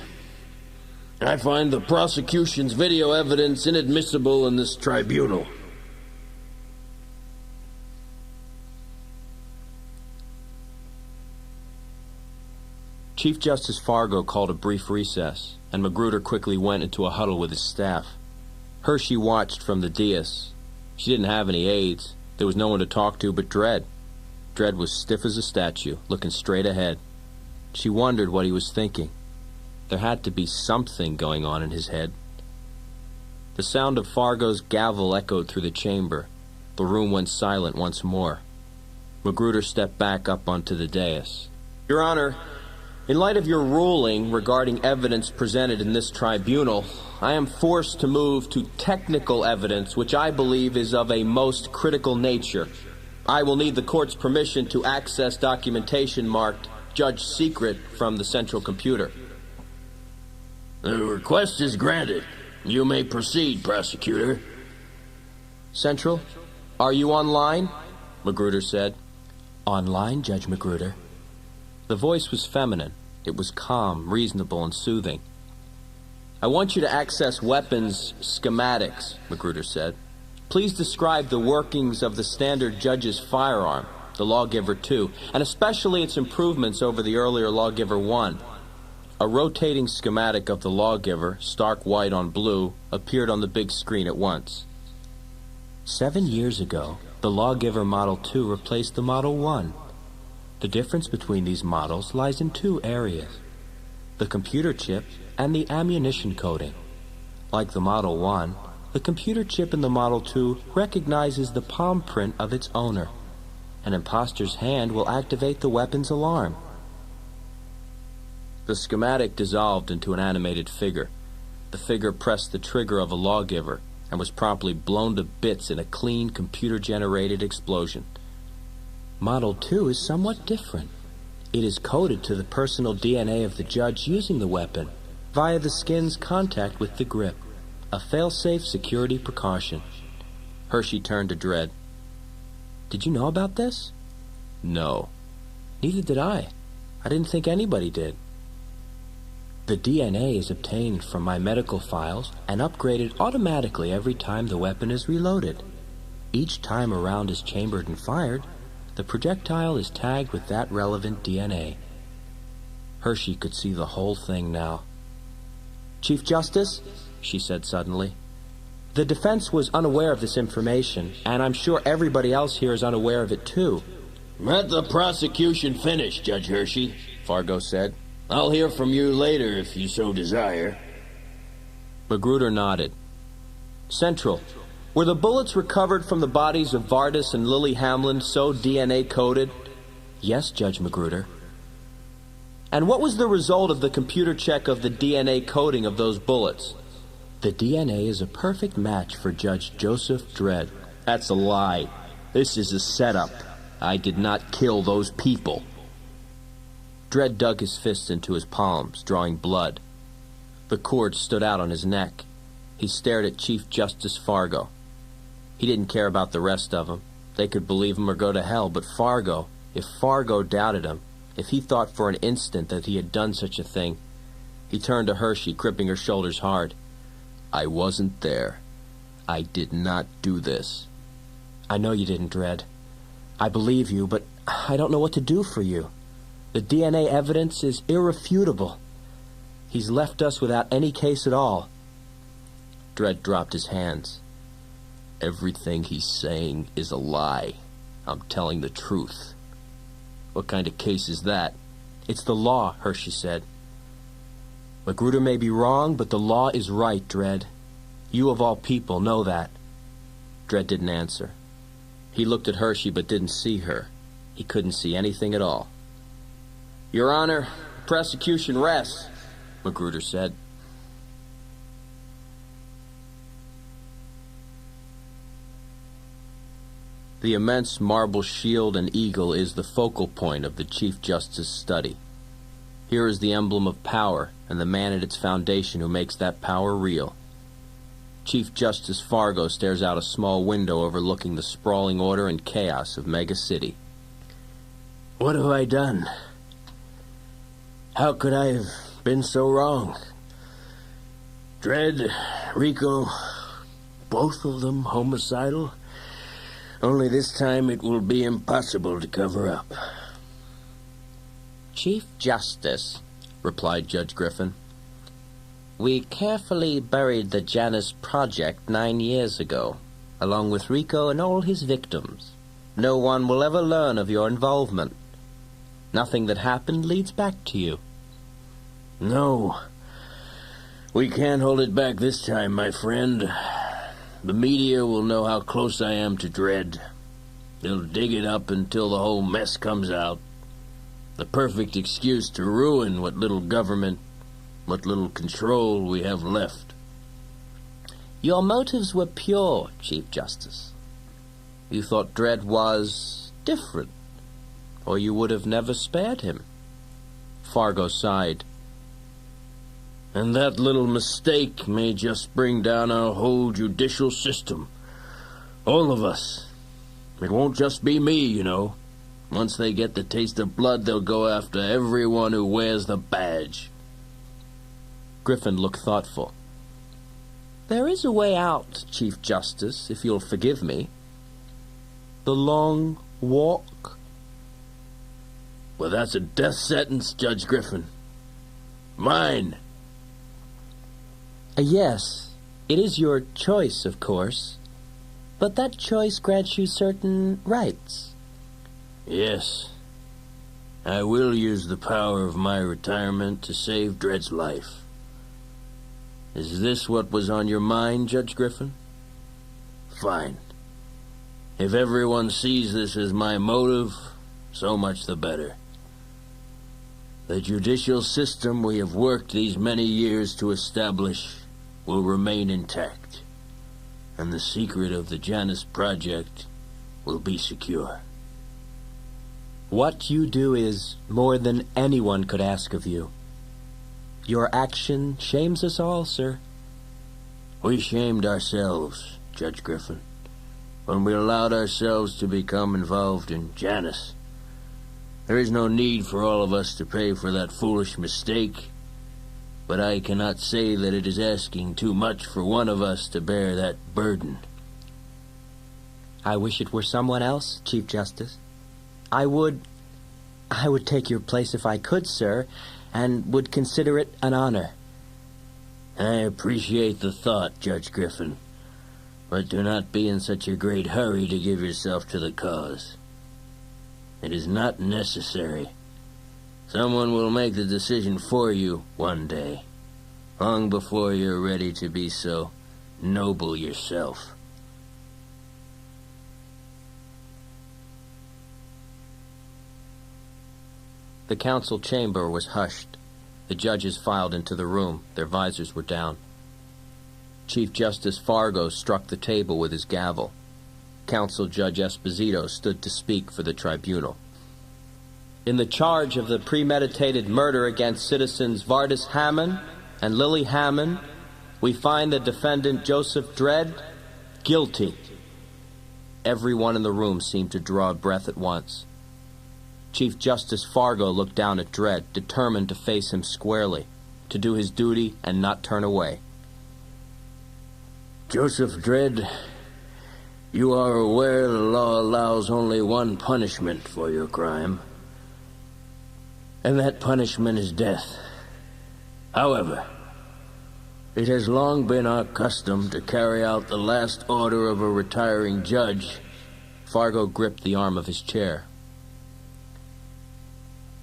I find the prosecution's video evidence inadmissible in this tribunal." Chief Justice Fargo called a brief recess, and Magruder quickly went into a huddle with his staff. Hershey watched from the dais. She didn't have any aides. There was no one to talk to but Dredd. Dredd was stiff as a statue, looking straight ahead. She wondered what he was thinking. There had to be something going on in his head. The sound of Fargo's gavel echoed through the chamber. The room went silent once more. Magruder stepped back up onto the dais. Your Honor, in light of your ruling regarding evidence presented in this tribunal, I am forced to move to technical evidence which I believe is of a most critical nature. I will need the court's permission to access documentation marked Judge Secret from the central computer. The request is granted. You may proceed, prosecutor. Central, are you online? Magruder said. Online, Judge Magruder. The voice was feminine. It was calm, reasonable, and soothing. I want you to access weapons schematics, Magruder said. Please describe the workings of the standard judge's firearm, the Lawgiver 2, and especially its improvements over the earlier Lawgiver 1. A rotating schematic of the Lawgiver, stark white on blue, appeared on the big screen at once. 7 years ago, the Lawgiver Model 2 replaced the Model 1. The difference between these models lies in two areas: the computer chip and the ammunition coding. Like the Model 1, the computer chip in the Model 2 recognizes the palm print of its owner. An imposter's hand will activate the weapon's alarm. The schematic dissolved into an animated figure. The figure pressed the trigger of a Lawgiver and was promptly blown to bits in a clean, computer-generated explosion. Model 2 is somewhat different. It is coded to the personal DNA of the judge using the weapon via the skin's contact with the grip, a fail-safe security precaution. Hershey turned to Dredd. Did you know about this? No. Neither did I. I didn't think anybody did. The DNA is obtained from my medical files and upgraded automatically every time the weapon is reloaded. Each time a round is chambered and fired, the projectile is tagged with that relevant DNA. Hershey could see the whole thing now. Chief Justice, she said suddenly, the defense was unaware of this information, and I'm sure everybody else here is unaware of it too. Let the prosecution finish, Judge Hershey, Fargo said. I'll hear from you later if you so desire. Magruder nodded. Central, were the bullets recovered from the bodies of Vardis and Lily Hamlin so DNA-coded? Yes, Judge Magruder. And what was the result of the computer check of the DNA coding of those bullets? The DNA is a perfect match for Judge Joseph Dredd. That's a lie. This is a setup. I did not kill those people. Dredd dug his fists into his palms, drawing blood. The cord stood out on his neck. He stared at Chief Justice Fargo. He didn't care about the rest of them. They could believe him or go to hell, but Fargo, if Fargo doubted him, if he thought for an instant that he had done such a thing, he turned to Hershey, gripping her shoulders hard. I wasn't there. I did not do this. I know you didn't, Dredd. I believe you, but I don't know what to do for you. The DNA evidence is irrefutable. He's left us without any case at all. Dredd dropped his hands. Everything he's saying is a lie. I'm telling the truth. What kind of case is that? It's the law, Hershey said. Magruder may be wrong, but the law is right, Dredd. You of all people know that. Dredd didn't answer. He looked at Hershey but didn't see her. He couldn't see anything at all. Your Honor, prosecution rests, Magruder said. The immense marble shield and eagle is the focal point of the Chief Justice's study. Here is the emblem of power and the man at its foundation who makes that power real. Chief Justice Fargo stares out a small window overlooking the sprawling order and chaos of Mega City. What have I done? How could I have been so wrong? Dredd, Rico, both of them homicidal? Only this time it will be impossible to cover up. Chief Justice, replied Judge Griffin. We carefully buried the Janus project 9 years ago, along with Rico and all his victims. No one will ever learn of your involvement. Nothing that happened leads back to you. No. We can't hold it back this time, my friend. The media will know how close I am to Dredd. They'll dig it up until the whole mess comes out. The perfect excuse to ruin what little government, what little control we have left. Your motives were pure, Chief Justice. You thought Dredd was different, or you would have never spared him. Fargo sighed. And that little mistake may just bring down our whole judicial system. All of us. It won't just be me, you know. Once they get the taste of blood, they'll go after everyone who wears the badge. Griffin looked thoughtful. There is a way out, Chief Justice, if you'll forgive me. The long walk? Well, that's a death sentence, Judge Griffin. Mine. Yes, it is your choice, of course. But that choice grants you certain rights. Yes. I will use the power of my retirement to save Dredd's life. Is this what was on your mind, Judge Griffin? Fine. If everyone sees this as my motive, so much the better. The judicial system we have worked these many years to establish will remain intact, and the secret of the Janus project will be secure. What you do is more than anyone could ask of you. Your action shames us all, sir. We shamed ourselves, Judge Griffin, when we allowed ourselves to become involved in Janus. There is no need for all of us to pay for that foolish mistake, but I cannot say that it is asking too much for one of us to bear that burden. I wish it were someone else, Chief Justice. I would take your place if I could, sir, and would consider it an honor. I appreciate the thought, Judge Griffin, but do not be in such a great hurry to give yourself to the cause. It is not necessary. Someone will make the decision for you one day, long before you're ready to be so noble yourself. The council chamber was hushed. The judges filed into the room. Their visors were down. Chief Justice Fargo struck the table with his gavel. Counsel Judge Esposito stood to speak for the tribunal. In the charge of the premeditated murder against citizens Vardis Hammond and Lily Hammond, we find the defendant Joseph Dredd guilty. Everyone in the room seemed to draw a breath at once. Chief Justice Fargo looked down at Dredd, determined to face him squarely, to do his duty and not turn away. Joseph Dredd, you are aware the law allows only one punishment for your crime, and that punishment is death. However, it has long been our custom to carry out the last order of a retiring judge. Fargo gripped the arm of his chair.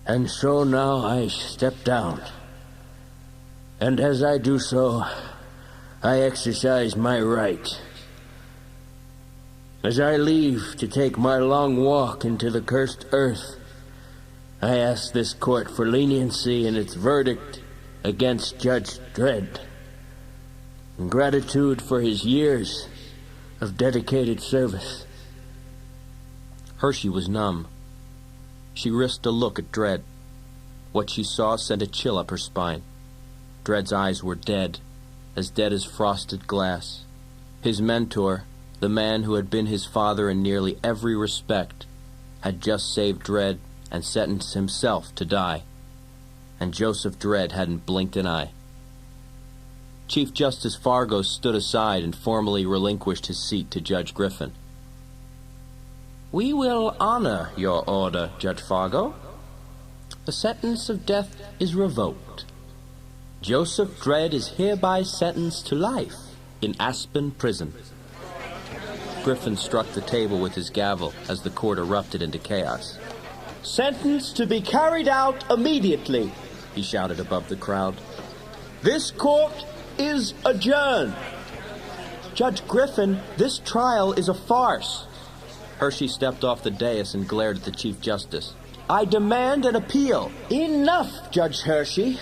And so now I step down. And as I do so, I exercise my right. As I leave to take my long walk into the cursed earth, I ask this court for leniency in its verdict against Judge Dredd, in gratitude for his years of dedicated service. Hershey was numb. She risked a look at Dredd. What she saw sent a chill up her spine. Dredd's eyes were dead as frosted glass. His mentor, the man who had been his father in nearly every respect, had just saved Dredd and sentenced himself to die. And Joseph Dredd hadn't blinked an eye. Chief Justice Fargo stood aside and formally relinquished his seat to Judge Griffin. We will honor your order, Judge Fargo. The sentence of death is revoked. Joseph Dredd is hereby sentenced to life in Aspen Prison. Griffin struck the table with his gavel as the court erupted into chaos. Sentence to be carried out immediately, he shouted above the crowd. This court is adjourned. Judge Griffin, this trial is a farce. Hershey stepped off the dais and glared at the Chief Justice. I demand an appeal. Enough, Judge Hershey.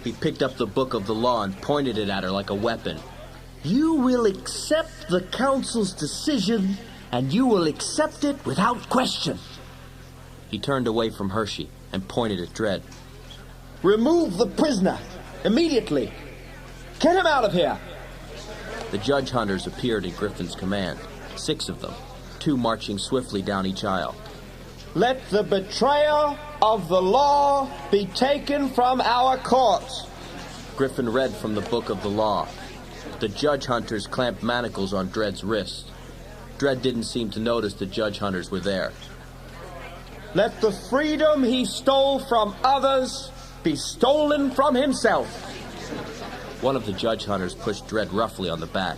He picked up the book of the law and pointed it at her like a weapon. You will accept the council's decision, and you will accept it without question. He turned away from Hershey and pointed at Dredd. Remove the prisoner, immediately. Get him out of here. The judge hunters appeared in Griffin's command, 6 of them, 2 marching swiftly down each aisle. Let the betrayer of the law be taken from our courts. Griffin read from the book of the law. The judge hunters clamped manacles on Dredd's wrists. Dredd didn't seem to notice the judge hunters were there. Let the freedom he stole from others be stolen from himself. One of the judge hunters pushed Dredd roughly on the back.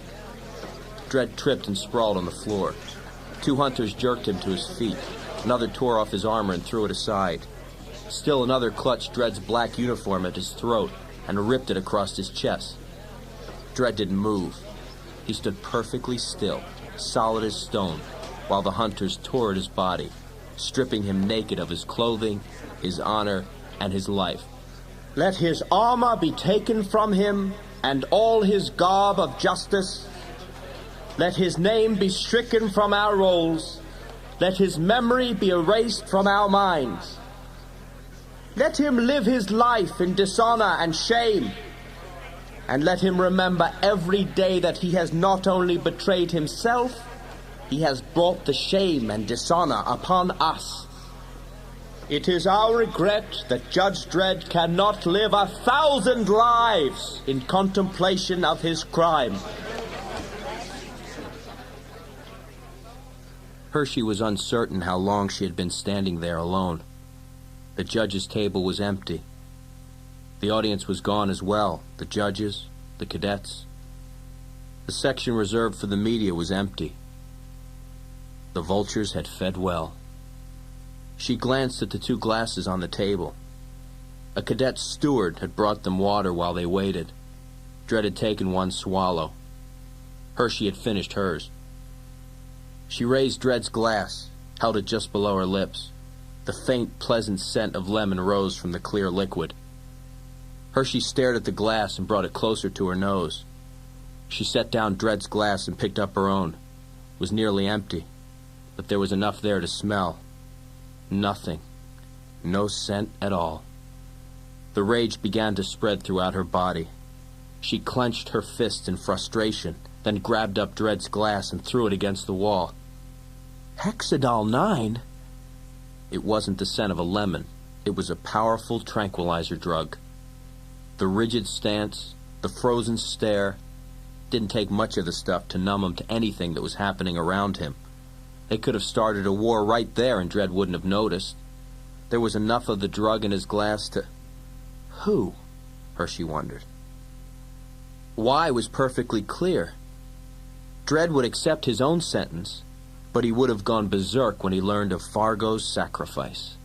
Dredd tripped and sprawled on the floor. 2 hunters jerked him to his feet. Another tore off his armor and threw it aside. Still another clutched Dredd's black uniform at his throat and ripped it across his chest. Dredd didn't move. He stood perfectly still, solid as stone, while the hunters tore at his body, stripping him naked of his clothing, his honor, and his life. Let his armor be taken from him, and all his garb of justice. Let his name be stricken from our rolls. Let his memory be erased from our minds. Let him live his life in dishonor and shame. And let him remember every day that he has not only betrayed himself, he has brought the shame and dishonor upon us. It is our regret that Judge Dredd cannot live 1,000 lives in contemplation of his crime. Hershey was uncertain how long she had been standing there alone. The judge's table was empty. The audience was gone as well, the judges, the cadets. The section reserved for the media was empty. The vultures had fed well. She glanced at the 2 glasses on the table. A cadet steward had brought them water while they waited. Dredd had taken 1 swallow. Hershey had finished hers. She raised Dredd's glass, held it just below her lips. The faint, pleasant scent of lemon rose from the clear liquid. Hershey stared at the glass and brought it closer to her nose. She set down Dredd's glass and picked up her own. It was nearly empty, but there was enough there to smell. Nothing. No scent at all. The rage began to spread throughout her body. She clenched her fists in frustration, then grabbed up Dredd's glass and threw it against the wall. Hexadol 9? It wasn't the scent of a lemon. It was a powerful tranquilizer drug. The rigid stance, the frozen stare, didn't take much of the stuff to numb him to anything that was happening around him. They could have started a war right there and Dredd wouldn't have noticed. There was enough of the drug in his glass to... Who? Hershey wondered. Why was perfectly clear. Dredd would accept his own sentence, but he would have gone berserk when he learned of Fargo's sacrifice.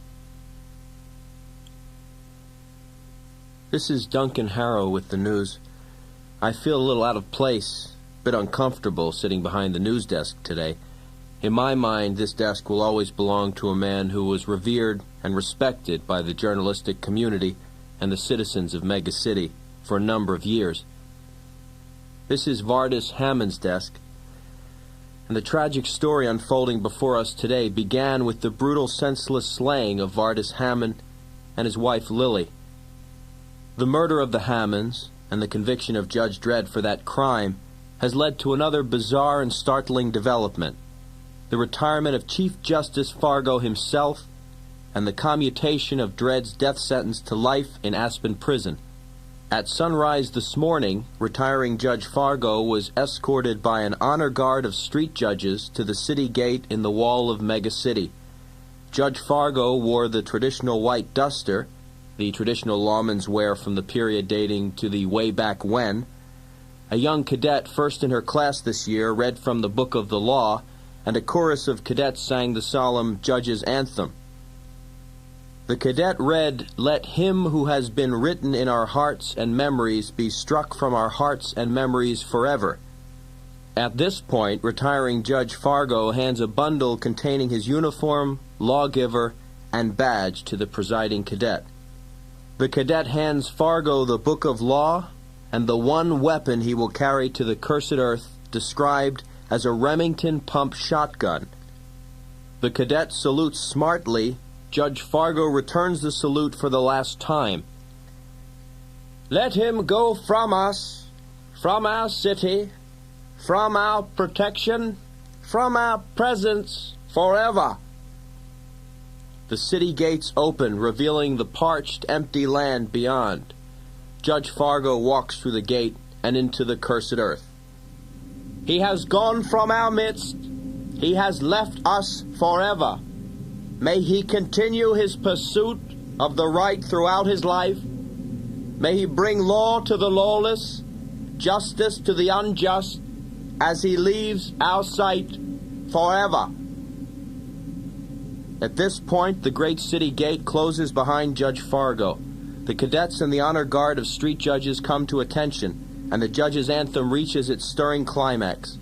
This is Duncan Harrow with the news. I feel a little out of place, a bit uncomfortable sitting behind the news desk today. In my mind, this desk will always belong to a man who was revered and respected by the journalistic community and the citizens of Mega City for a number of years. This is Vardis Hammond's desk, and the tragic story unfolding before us today began with the brutal, senseless slaying of Vardis Hammond and his wife Lily. The murder of the Hammonds and the conviction of Judge Dredd for that crime has led to another bizarre and startling development: the retirement of Chief Justice Fargo himself and the commutation of Dredd's death sentence to life in Aspen Prison. At sunrise this morning, retiring Judge Fargo was escorted by an honor guard of street judges to the city gate in the wall of Mega City. Judge Fargo wore the traditional white duster, the traditional lawman's wear from the period dating to the way back when. A young cadet, first in her class this year, read from the Book of the Law, and a chorus of cadets sang the solemn judge's anthem. The cadet read, "Let him who has been written in our hearts and memories be struck from our hearts and memories forever." At this point, retiring Judge Fargo hands a bundle containing his uniform, lawgiver, and badge to the presiding cadet. The cadet hands Fargo the Book of Law and the one weapon he will carry to the cursed earth, described as a Remington pump shotgun. The cadet salutes smartly. Judge Fargo returns the salute for the last time. "Let him go from us, from our city, from our protection, from our presence, forever." The city gates open, revealing the parched, empty land beyond. Judge Fargo walks through the gate and into the cursed earth. "He has gone from our midst. He has left us forever. May he continue his pursuit of the right throughout his life. May he bring law to the lawless, justice to the unjust, as he leaves our sight forever." At this point, the great city gate closes behind Judge Fargo. The cadets and the honor guard of street judges come to attention, and the judge's anthem reaches its stirring climax.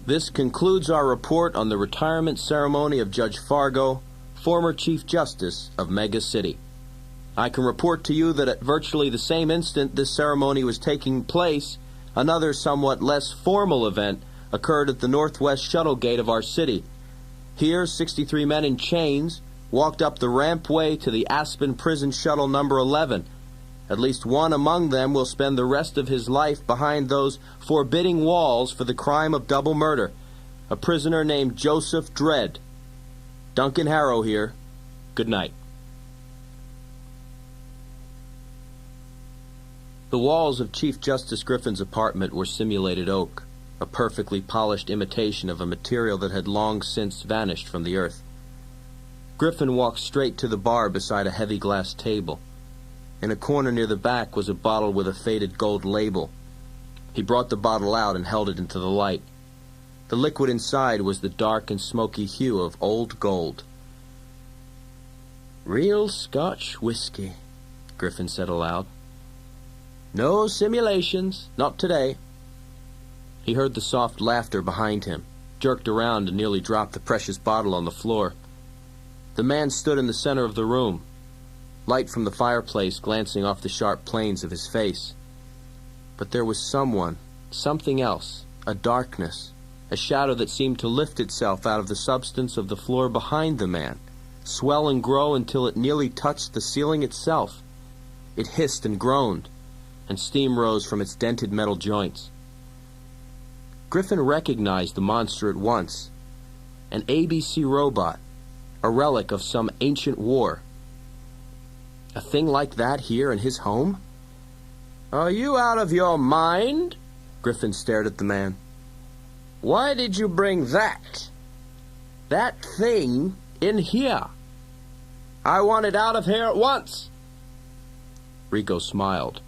This concludes our report on the retirement ceremony of Judge Fargo, former Chief Justice of Mega City. I can report to you that at virtually the same instant this ceremony was taking place, another somewhat less formal event occurred at the northwest shuttle gate of our city. Here, 63 men in chains walked up the rampway to the Aspen Prison Shuttle number 11. At least one among them will spend the rest of his life behind those forbidding walls for the crime of double murder, a prisoner named Joseph Dredd. Duncan Harrow here. Good night. The walls of Chief Justice Griffin's apartment were simulated oak, a perfectly polished imitation of a material that had long since vanished from the earth. Griffin walked straight to the bar beside a heavy glass table. In a corner near the back was a bottle with a faded gold label. He brought the bottle out and held it into the light. The liquid inside was the dark and smoky hue of old gold. "Real Scotch whiskey," Griffin said aloud. "No simulations, not today." He heard the soft laughter behind him, jerked around and nearly dropped the precious bottle on the floor. The man stood in the center of the room, light from the fireplace glancing off the sharp planes of his face. But there was someone, something else, a darkness, a shadow that seemed to lift itself out of the substance of the floor behind the man, swell and grow until it nearly touched the ceiling itself. It hissed and groaned, and steam rose from its dented metal joints. Griffin recognized the monster at once. An ABC robot, a relic of some ancient war. A thing like that here in his home? "Are you out of your mind?" Griffin stared at the man. "Why did you bring that thing in here? I want it out of here at once." Rico smiled.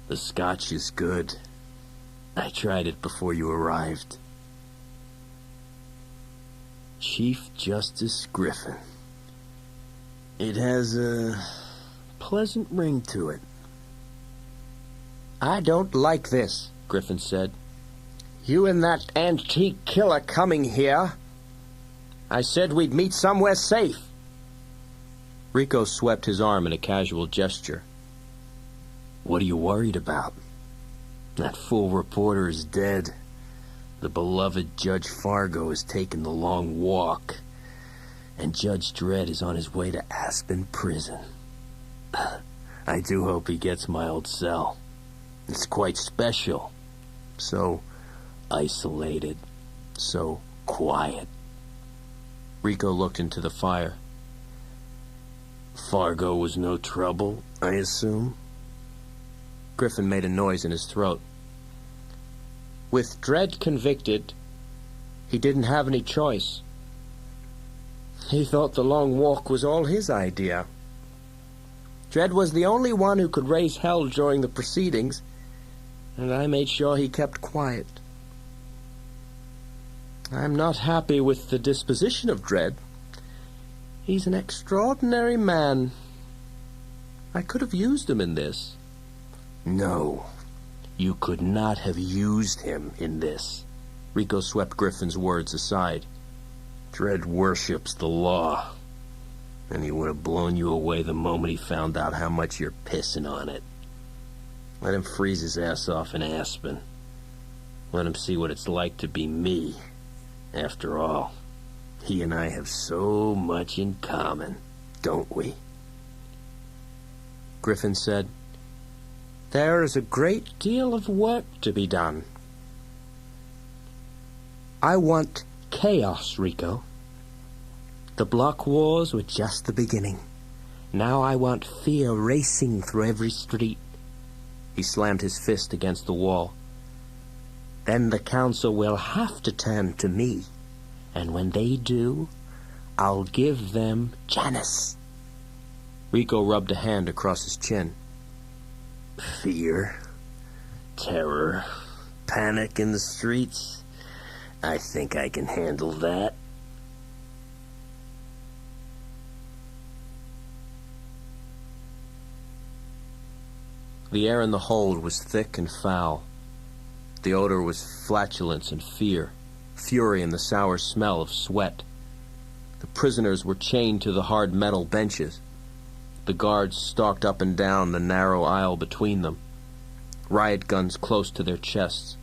"The scotch is good. I tried it before you arrived." Chief Justice Griffin. It has a pleasant ring to it. "I don't like this," Griffin said. "You and that antique killer coming here. I said we'd meet somewhere safe." Rico swept his arm in a casual gesture. "What are you worried about? That fool reporter is dead. The beloved Judge Fargo has taken the long walk, and Judge Dredd is on his way to Aspen Prison. I do hope he gets my old cell. It's quite special. So isolated, so quiet." Rico looked into the fire. "Fargo was no trouble, I assume?" Griffin made a noise in his throat. "With Dredd convicted, he didn't have any choice. He thought the long walk was all his idea. Dredd was the only one who could raise hell during the proceedings, and I made sure he kept quiet. I'm not happy with the disposition of Dredd. He's an extraordinary man. I could have used him in this. No, you could not have used him in this. Rico swept Griffin's words aside. Dredd worships the law, and he would have blown you away the moment he found out how much you're pissing on it. Let him freeze his ass off in Aspen. Let him see what it's like to be me. After all, he and I have so much in common, don't we? Griffin said, "There is a great deal of work to be done. I want chaos, Rico. The block wars were just the beginning. Now I want fear racing through every street." He slammed his fist against the wall. "Then the council will have to turn to me, and when they do, I'll give them Janice." Rico rubbed a hand across his chin. Fear, terror, panic in the streets. I think I can handle that. The air in the hold was thick and foul. The odor was flatulence and fear, fury and the sour smell of sweat. The prisoners were chained to the hard metal benches. The guards stalked up and down the narrow aisle between them, riot guns close to their chests.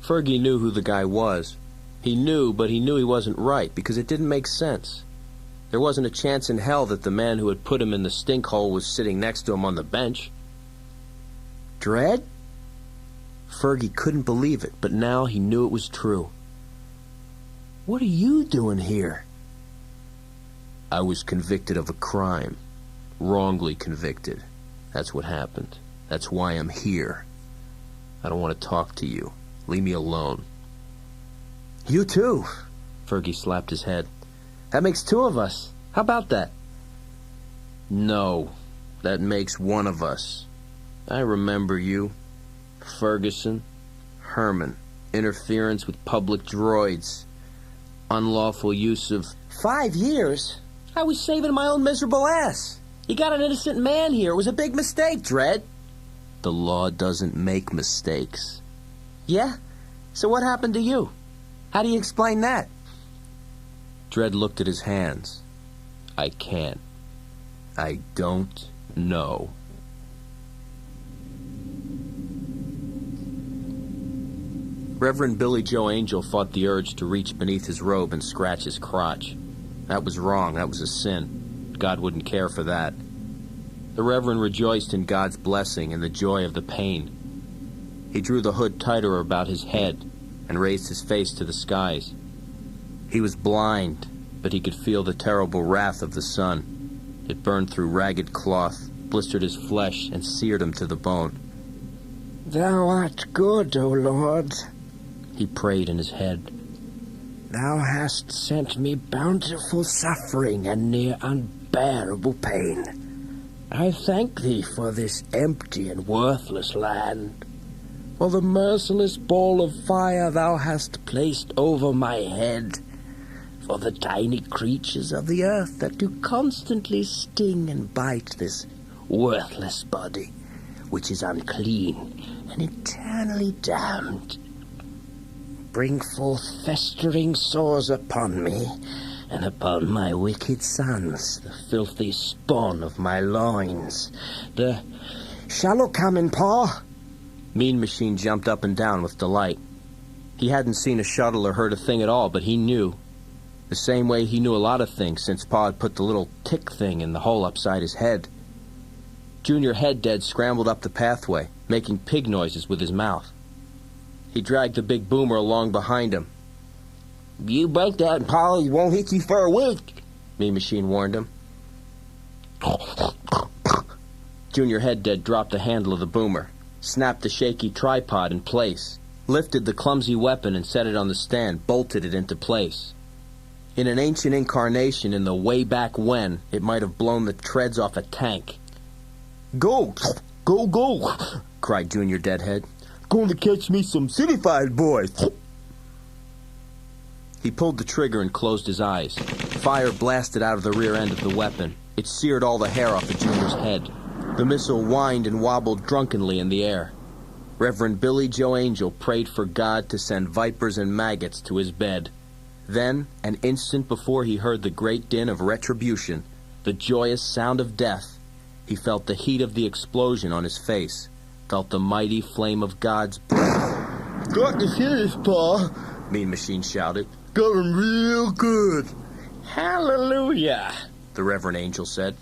Fergie knew who the guy was. He knew, but he knew he wasn't right, because it didn't make sense. There wasn't a chance in hell that the man who had put him in the stink hole was sitting next to him on the bench. Dredd? Fergie couldn't believe it, but now he knew it was true. "What are you doing here?" "I was convicted of a crime. Wrongly convicted. That's what happened. That's why I'm here. I don't want to talk to you. Leave me alone." "You too." Fergie slapped his head. "That makes two of us. How about that?" "No, that makes one of us. I remember you. Ferguson, Herman, interference with public droids, unlawful use of..." 5 years? I was saving my own miserable ass. You got an innocent man here. It was a big mistake, Dredd. The law doesn't make mistakes. Yeah? So what happened to you? How do you explain that? Dredd looked at his hands. "I can't. I don't know." Reverend Billy Joe Angel fought the urge to reach beneath his robe and scratch his crotch. That was wrong. That was a sin. God wouldn't care for that. The Reverend rejoiced in God's blessing and the joy of the pain. He drew the hood tighter about his head and raised his face to the skies. He was blind, but he could feel the terrible wrath of the sun. It burned through ragged cloth, blistered his flesh, and seared him to the bone. "Thou art good, O Lord," he prayed in his head. "Thou hast sent me bountiful suffering and near unbearable pain. I thank thee for this empty and worthless land, for the merciless ball of fire thou hast placed over my head, for the tiny creatures of the earth that do constantly sting and bite this worthless body, which is unclean and eternally damned. Bring forth festering sores upon me, and upon my wicked sons, the filthy spawn of my loins. The shallow coming, Pa." Mean Machine jumped up and down with delight. He hadn't seen a shuttle or heard a thing at all, but he knew. The same way he knew a lot of things since Pa had put the little tick thing in the hole upside his head. Junior Head Dead scrambled up the pathway, making pig noises with his mouth. He dragged the big boomer along behind him. "You break that and Pa won't hit you for a week," Mean Machine warned him. Junior Head Dead dropped the handle of the boomer, snapped the shaky tripod in place, lifted the clumsy weapon and set it on the stand, bolted it into place. In an ancient incarnation in the way back when, it might have blown the treads off a tank. Go! Go, go! Cried Junior Deadhead. Going to catch me some city-fied boys! He pulled the trigger and closed his eyes. Fire blasted out of the rear end of the weapon. It seared all the hair off the Junior's head. The missile whined and wobbled drunkenly in the air. Reverend Billy Joe Angel prayed for God to send vipers and maggots to his bed. Then, an instant before he heard the great din of retribution, the joyous sound of death, he felt the heat of the explosion on his face, felt the mighty flame of God's breath. Got to see this, Pa. Mean Machine shouted. Got him real good. Hallelujah, the Reverend Angel said.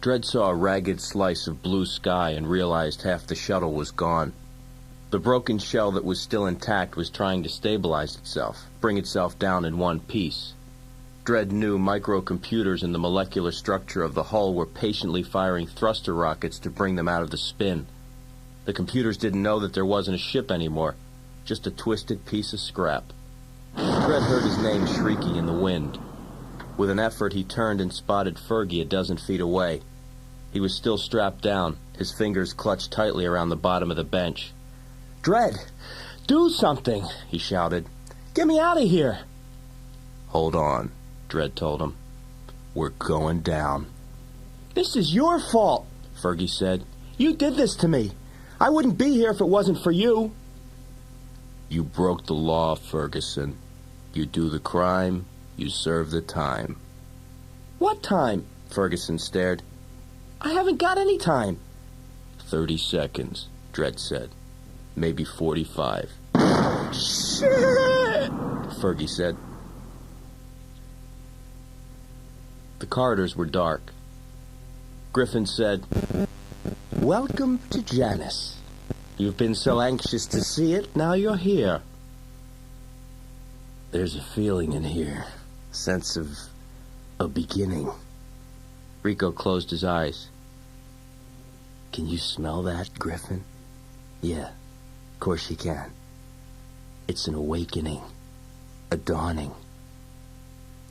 Dredd saw a ragged slice of blue sky and realized half the shuttle was gone. The broken shell that was still intact was trying to stabilize itself, bring itself down in one piece. Dredd knew microcomputers in the molecular structure of the hull were patiently firing thruster rockets to bring them out of the spin. The computers didn't know that there wasn't a ship anymore, just a twisted piece of scrap. Dredd heard his name shrieking in the wind. With an effort, he turned and spotted Fergie a dozen feet away. He was still strapped down, his fingers clutched tightly around the bottom of the bench. Dredd, do something, he shouted. Get me out of here. Hold on, Dredd told him. We're going down. This is your fault, Fergie said. You did this to me. I wouldn't be here if it wasn't for you. You broke the law, Ferguson. You do the crime, you serve the time. What time? Ferguson stared. I haven't got any time. 30 seconds, Dredd said. Maybe 45. Shit! Fergie said. The corridors were dark. Griffin said, Welcome to Janus. You've been so anxious to see it, now you're here. There's a feeling in here. Sense of a beginning. Rico closed his eyes. Can you smell that, Griffin? Yeah, of course you can. It's an awakening. A dawning.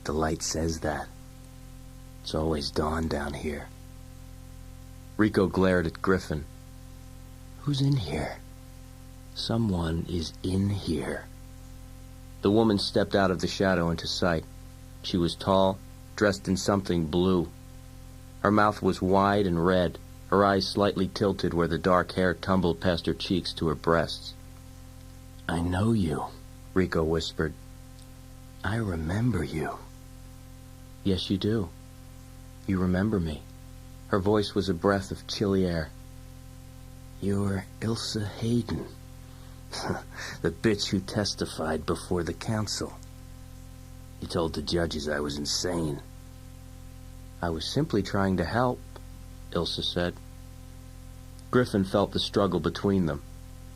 The light says that. It's always dawn down here. Rico glared at Griffin. Who's in here? Someone is in here. The woman stepped out of the shadow into sight. She was tall, dressed in something blue. Her mouth was wide and red, her eyes slightly tilted where the dark hair tumbled past her cheeks to her breasts. I know you, Rico whispered. I remember you. Yes, you do. You remember me. Her voice was a breath of chilly air. You're Ilsa Hayden, the bitch who testified before the council. You told the judges I was insane. I was simply trying to help, Ilsa said. Griffin felt the struggle between them,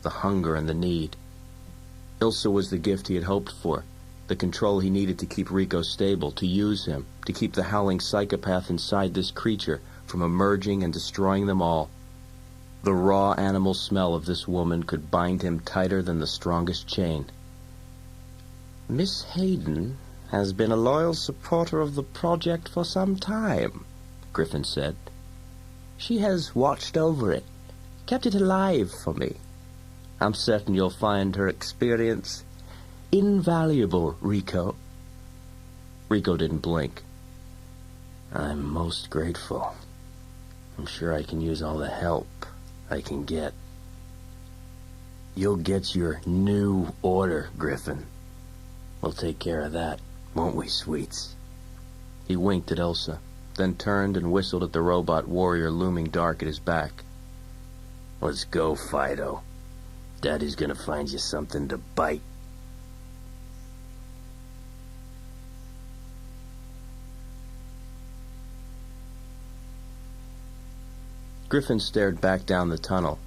the hunger and the need. Ilsa was the gift he had hoped for, the control he needed to keep Rico stable, to use him, to keep the howling psychopath inside this creature from emerging and destroying them all. The raw animal smell of this woman could bind him tighter than the strongest chain. Miss Hayden has been a loyal supporter of the project for some time, Griffin said. She has watched over it, kept it alive for me. I'm certain you'll find her experience invaluable, Rico. Rico didn't blink. I'm most grateful. I'm sure I can use all the help I can get. You'll get your new order, Griffin. We'll take care of that, won't we, sweets? He winked at Elsa, then turned and whistled at the robot warrior looming dark at his back. Let's go, Fido. Daddy's gonna find you something to bite. Griffin stared back down the tunnel.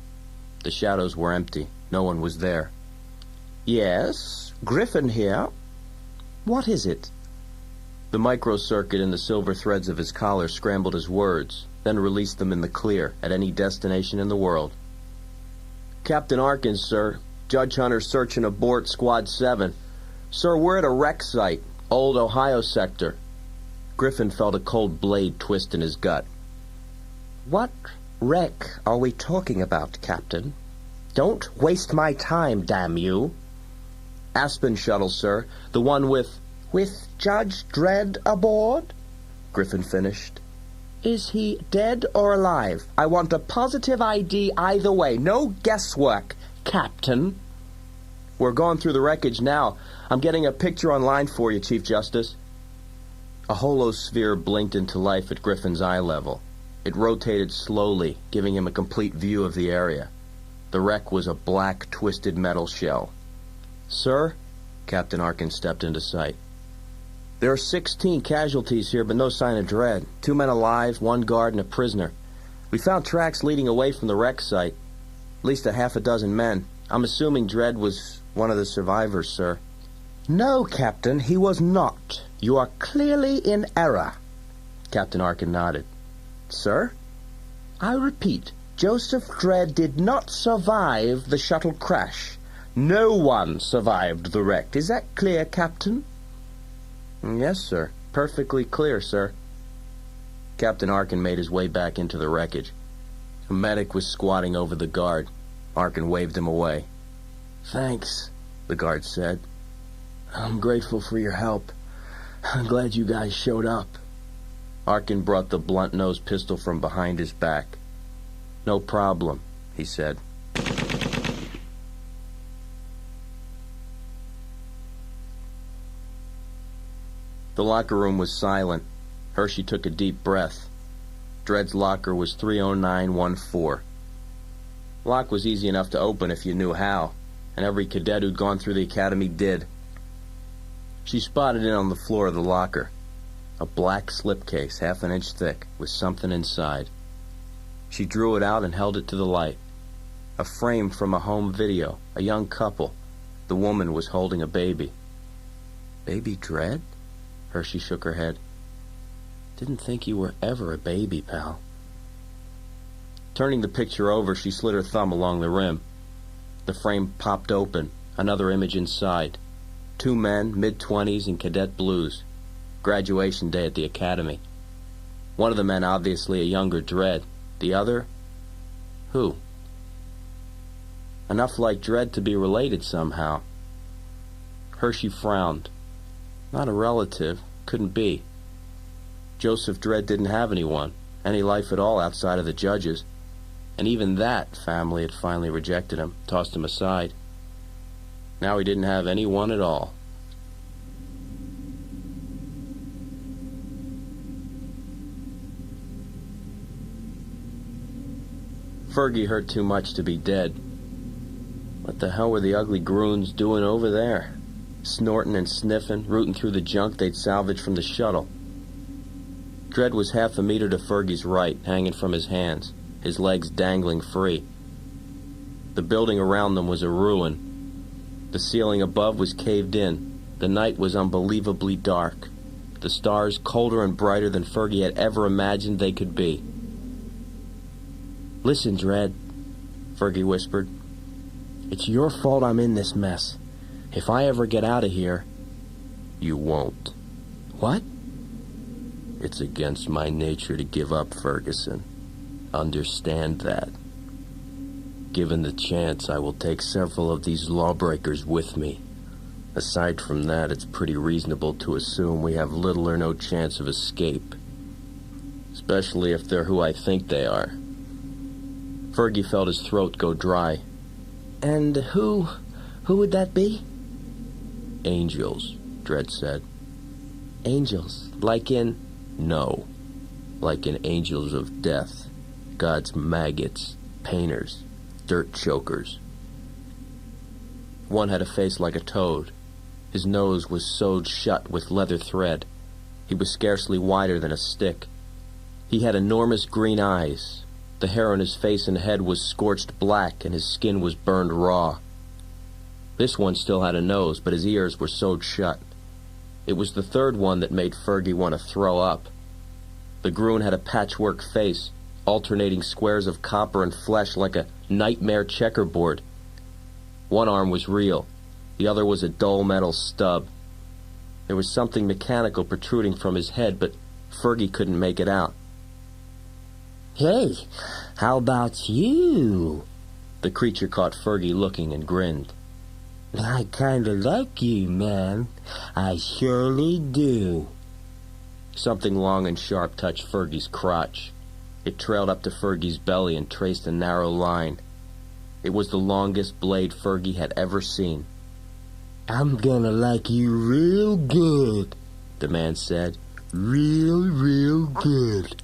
The shadows were empty. No one was there. Yes, Griffin here. What is it? The microcircuit in the silver threads of his collar scrambled his words, then released them in the clear at any destination in the world. Captain Arkins, sir. Judge Hunter search and abort Squad 7. Sir, we're at a wreck site. Old Ohio sector. Griffin felt a cold blade twist in his gut. What wreck are we talking about, Captain? Don't waste my time, damn you. Aspen shuttle, sir. The one with... With Judge Dredd aboard? Griffin finished. Is he dead or alive? I want a positive ID either way. No guesswork, Captain. We're going through the wreckage now. I'm getting a picture online for you, Chief Justice. A holosphere blinked into life at Griffin's eye level. It rotated slowly, giving him a complete view of the area. The wreck was a black, twisted metal shell. Sir? Captain Arkin stepped into sight. There are 16 casualties here, but no sign of Dredd. 2 men alive, 1 guard, and a prisoner. We found tracks leading away from the wreck site. At least a half a dozen men. I'm assuming Dredd was one of the survivors, sir. No, Captain, he was not. You are clearly in error. Captain Arkin nodded. Sir? I repeat, Joseph Dredd did not survive the shuttle crash. No one survived the wreck. Is that clear, Captain? Yes, sir. Perfectly clear, sir. Captain Arkin made his way back into the wreckage. A medic was squatting over the guard. Arkin waved him away. Thanks, the guard said. I'm grateful for your help. I'm glad you guys showed up. Arkin brought the blunt-nosed pistol from behind his back. No problem, he said. The locker room was silent. Hershey took a deep breath. Dredd's locker was 30914. Lock was easy enough to open if you knew how, and every cadet who'd gone through the academy did. She spotted it on the floor of the locker. A black slipcase, half an inch thick, with something inside. She drew it out and held it to the light. A frame from a home video, a young couple. The woman was holding a baby. Baby Dredd? Hershey shook her head. Didn't think you were ever a baby, pal. Turning the picture over, she slid her thumb along the rim. The frame popped open, another image inside. 2 men, mid-20s, in cadet blues. Graduation day at the academy. One of the men obviously a younger Dredd. The other? Who? Enough like Dredd to be related somehow. Hershey frowned. Not a relative. Couldn't be. Joseph Dredd didn't have anyone, any life at all outside of the judges. And even that family had finally rejected him, tossed him aside. Now he didn't have anyone at all. Fergie hurt too much to be dead. What the hell were the ugly groons doing over there? Snorting and sniffing, rooting through the junk they'd salvaged from the shuttle. Dredd was half a meter to Fergie's right, hanging from his hands, his legs dangling free. The building around them was a ruin. The ceiling above was caved in. The night was unbelievably dark. The stars colder and brighter than Fergie had ever imagined they could be. Listen, Dredd, Fergie whispered. It's your fault I'm in this mess. If I ever get out of here... You won't. What? It's against my nature to give up, Ferguson. Understand that. Given the chance, I will take several of these lawbreakers with me. Aside from that, it's pretty reasonable to assume we have little or no chance of escape. Especially if they're who I think they are. Fergie felt his throat go dry. And who would that be? Angels, Dredd said. Angels, like in... No, like in angels of death. God's maggots, painters, dirt chokers. One had a face like a toad. His nose was sewed shut with leather thread. He was scarcely wider than a stick. He had enormous green eyes. The hair on his face and head was scorched black, and his skin was burned raw. This one still had a nose, but his ears were sewed shut. It was the third one that made Fergie want to throw up. The Groon had a patchwork face, alternating squares of copper and flesh like a nightmare checkerboard. One arm was real. The other was a dull metal stub. There was something mechanical protruding from his head, but Fergie couldn't make it out. Hey, how about you? The creature caught Fergie looking and grinned. I kinda like you, man. I surely do. Something long and sharp touched Fergie's crotch. It trailed up to Fergie's belly and traced a narrow line. It was the longest blade Fergie had ever seen. I'm gonna like you real good, the man said. Real good.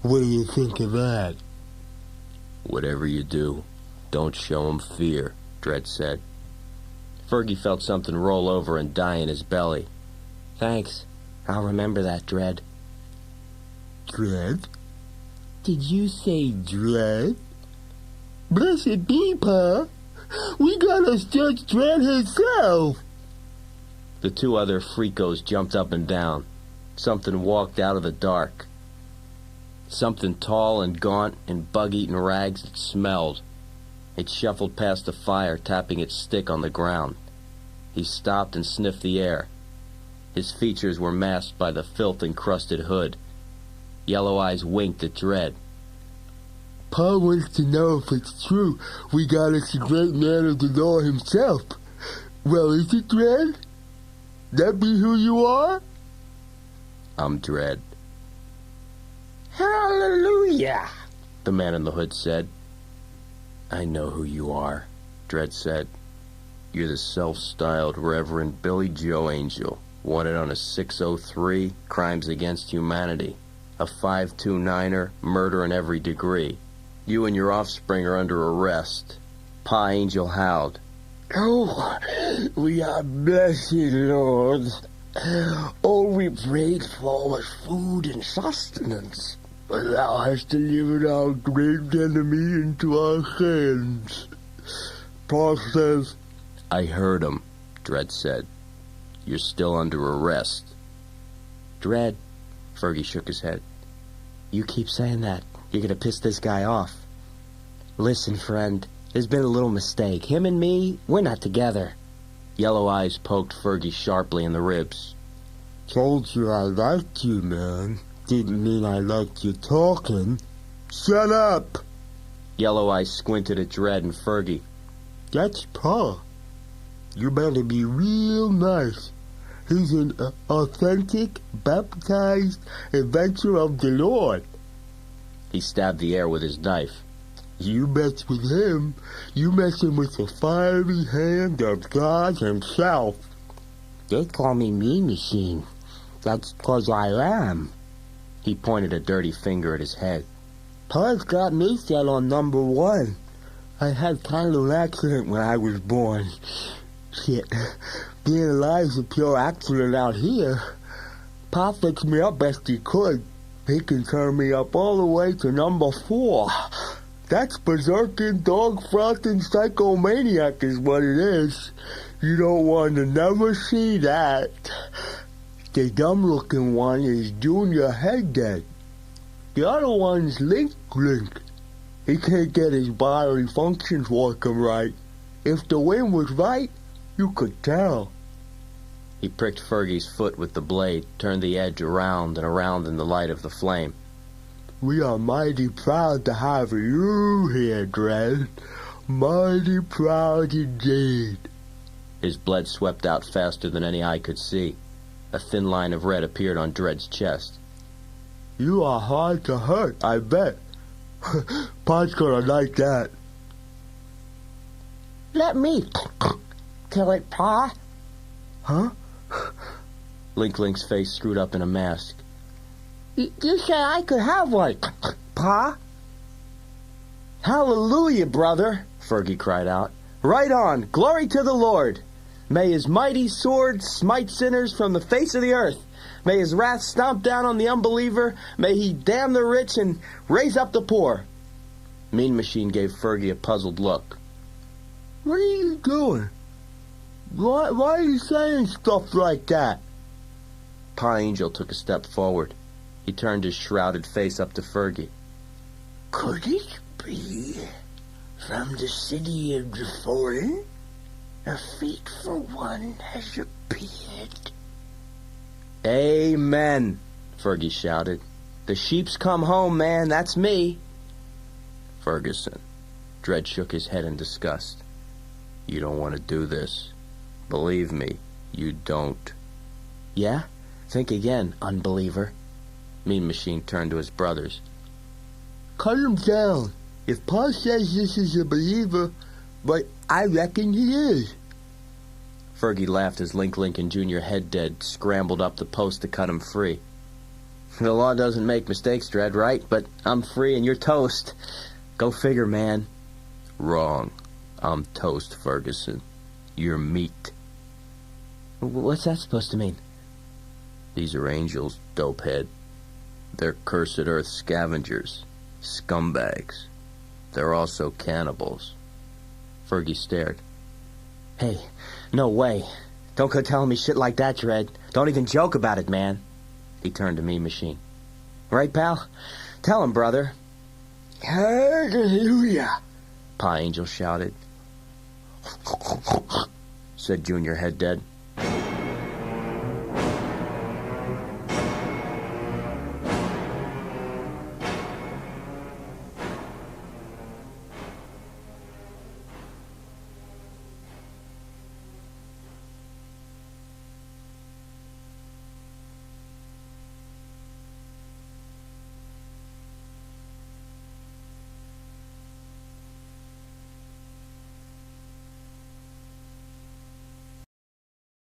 What do you think of that? Whatever you do, don't show him fear, Dredd said. Fergie felt something roll over and die in his belly. Thanks. I'll remember that, Dredd. Dredd? Did you say Dredd? Blessed be, Pa. We got us Judge Dredd himself. The two other freakos jumped up and down. Something walked out of the dark. Something tall and gaunt in bug-eaten rags that smelled. It shuffled past the fire, tapping its stick on the ground. He stopped and sniffed the air. His features were masked by the filth-encrusted hood. Yellow Eyes winked at Dredd. Pa wants to know if it's true we got us the great man of the law himself. Well, is it, Dredd? That be who you are? I'm Dredd. Hallelujah, the man in the hood said. I know who you are, Dredd said. You're the self-styled Reverend Billy Joe Angel, wanted on a 603, crimes against humanity, a 529er, murder in every degree. You and your offspring are under arrest. Pa Angel howled. Oh, we are blessed, Lord. All we prayed for was food and sustenance, but thou hast delivered our great enemy into our hands. Pa says, I heard him, Dredd said. You're still under arrest. Dredd, Fergie shook his head. You keep saying that. You're gonna piss this guy off. Listen, friend, there's been a little mistake. Him and me, we're not together. Yellow Eyes poked Fergie sharply in the ribs. Told you I liked you, man. Didn't mean I liked you talking. Shut up! Yellow Eyes squinted at Dredd and Fergie. That's Pa. You better be real nice. He's an authentic, baptized adventurer of the Lord. He stabbed the air with his knife. You mess with him, you messing with the fiery hand of God himself. They call me Mean Machine. That's 'cause I am. He pointed a dirty finger at his head. Pa's got me set on number 1. I had kind of an accident when I was born. Shit, being alive's a pure accident out here. Pa fixed me up best he could. He can turn me up all the way to number 4. That's berserking, dog-fronting psychomaniac is what it is. You don't want to never see that. The dumb-looking one is Junior Headdead. The other one's Link. He can't get his bodily functions working right. If the wind was right, you could tell. He pricked Fergie's foot with the blade, turned the edge around and around in the light of the flame. We are mighty proud to have you here, Dredd. Mighty proud indeed. His blood swept out faster than any eye could see. A thin line of red appeared on Dredd's chest. You are hard to hurt, I bet. Pa's gonna like that. Let me kill it, Pa. Huh? Link's face screwed up in a mask. You said I could have one, Pa? Hallelujah, brother, Fergie cried out. Right on, glory to the Lord. May his mighty sword smite sinners from the face of the earth. May his wrath stomp down on the unbeliever. May he damn the rich and raise up the poor. Mean Machine gave Fergie a puzzled look. What are you doing? Why are you saying stuff like that? Pa Angel took a step forward. He turned his shrouded face up to Fergie. Could it be from the city of the fallen? A fateful one has appeared. Amen, Fergie shouted. The sheep's come home, man. That's me. Ferguson. Dredd shook his head in disgust. You don't want to do this. Believe me, you don't. Yeah? Think again, unbeliever. Mean Machine turned to his brothers. Cut him down. If Pa says this is a believer, but I reckon he is. Fergie laughed as Link and Junior Head Dead scrambled up the post to cut him free. The law doesn't make mistakes, Dredd, right? But I'm free and you're toast. Go figure, man. Wrong. I'm toast, Ferguson. You're meat. What's that supposed to mean? These are angels, dopehead. They're cursed earth scavengers. Scumbags. They're also cannibals. Fergie stared. Hey, no way. Don't go telling me shit like that, Dredd. Don't even joke about it, man. He turned to Mean Machine. Right, pal? Tell him, brother. Hallelujah, Pa Angel shouted. Said Junior Head Dead.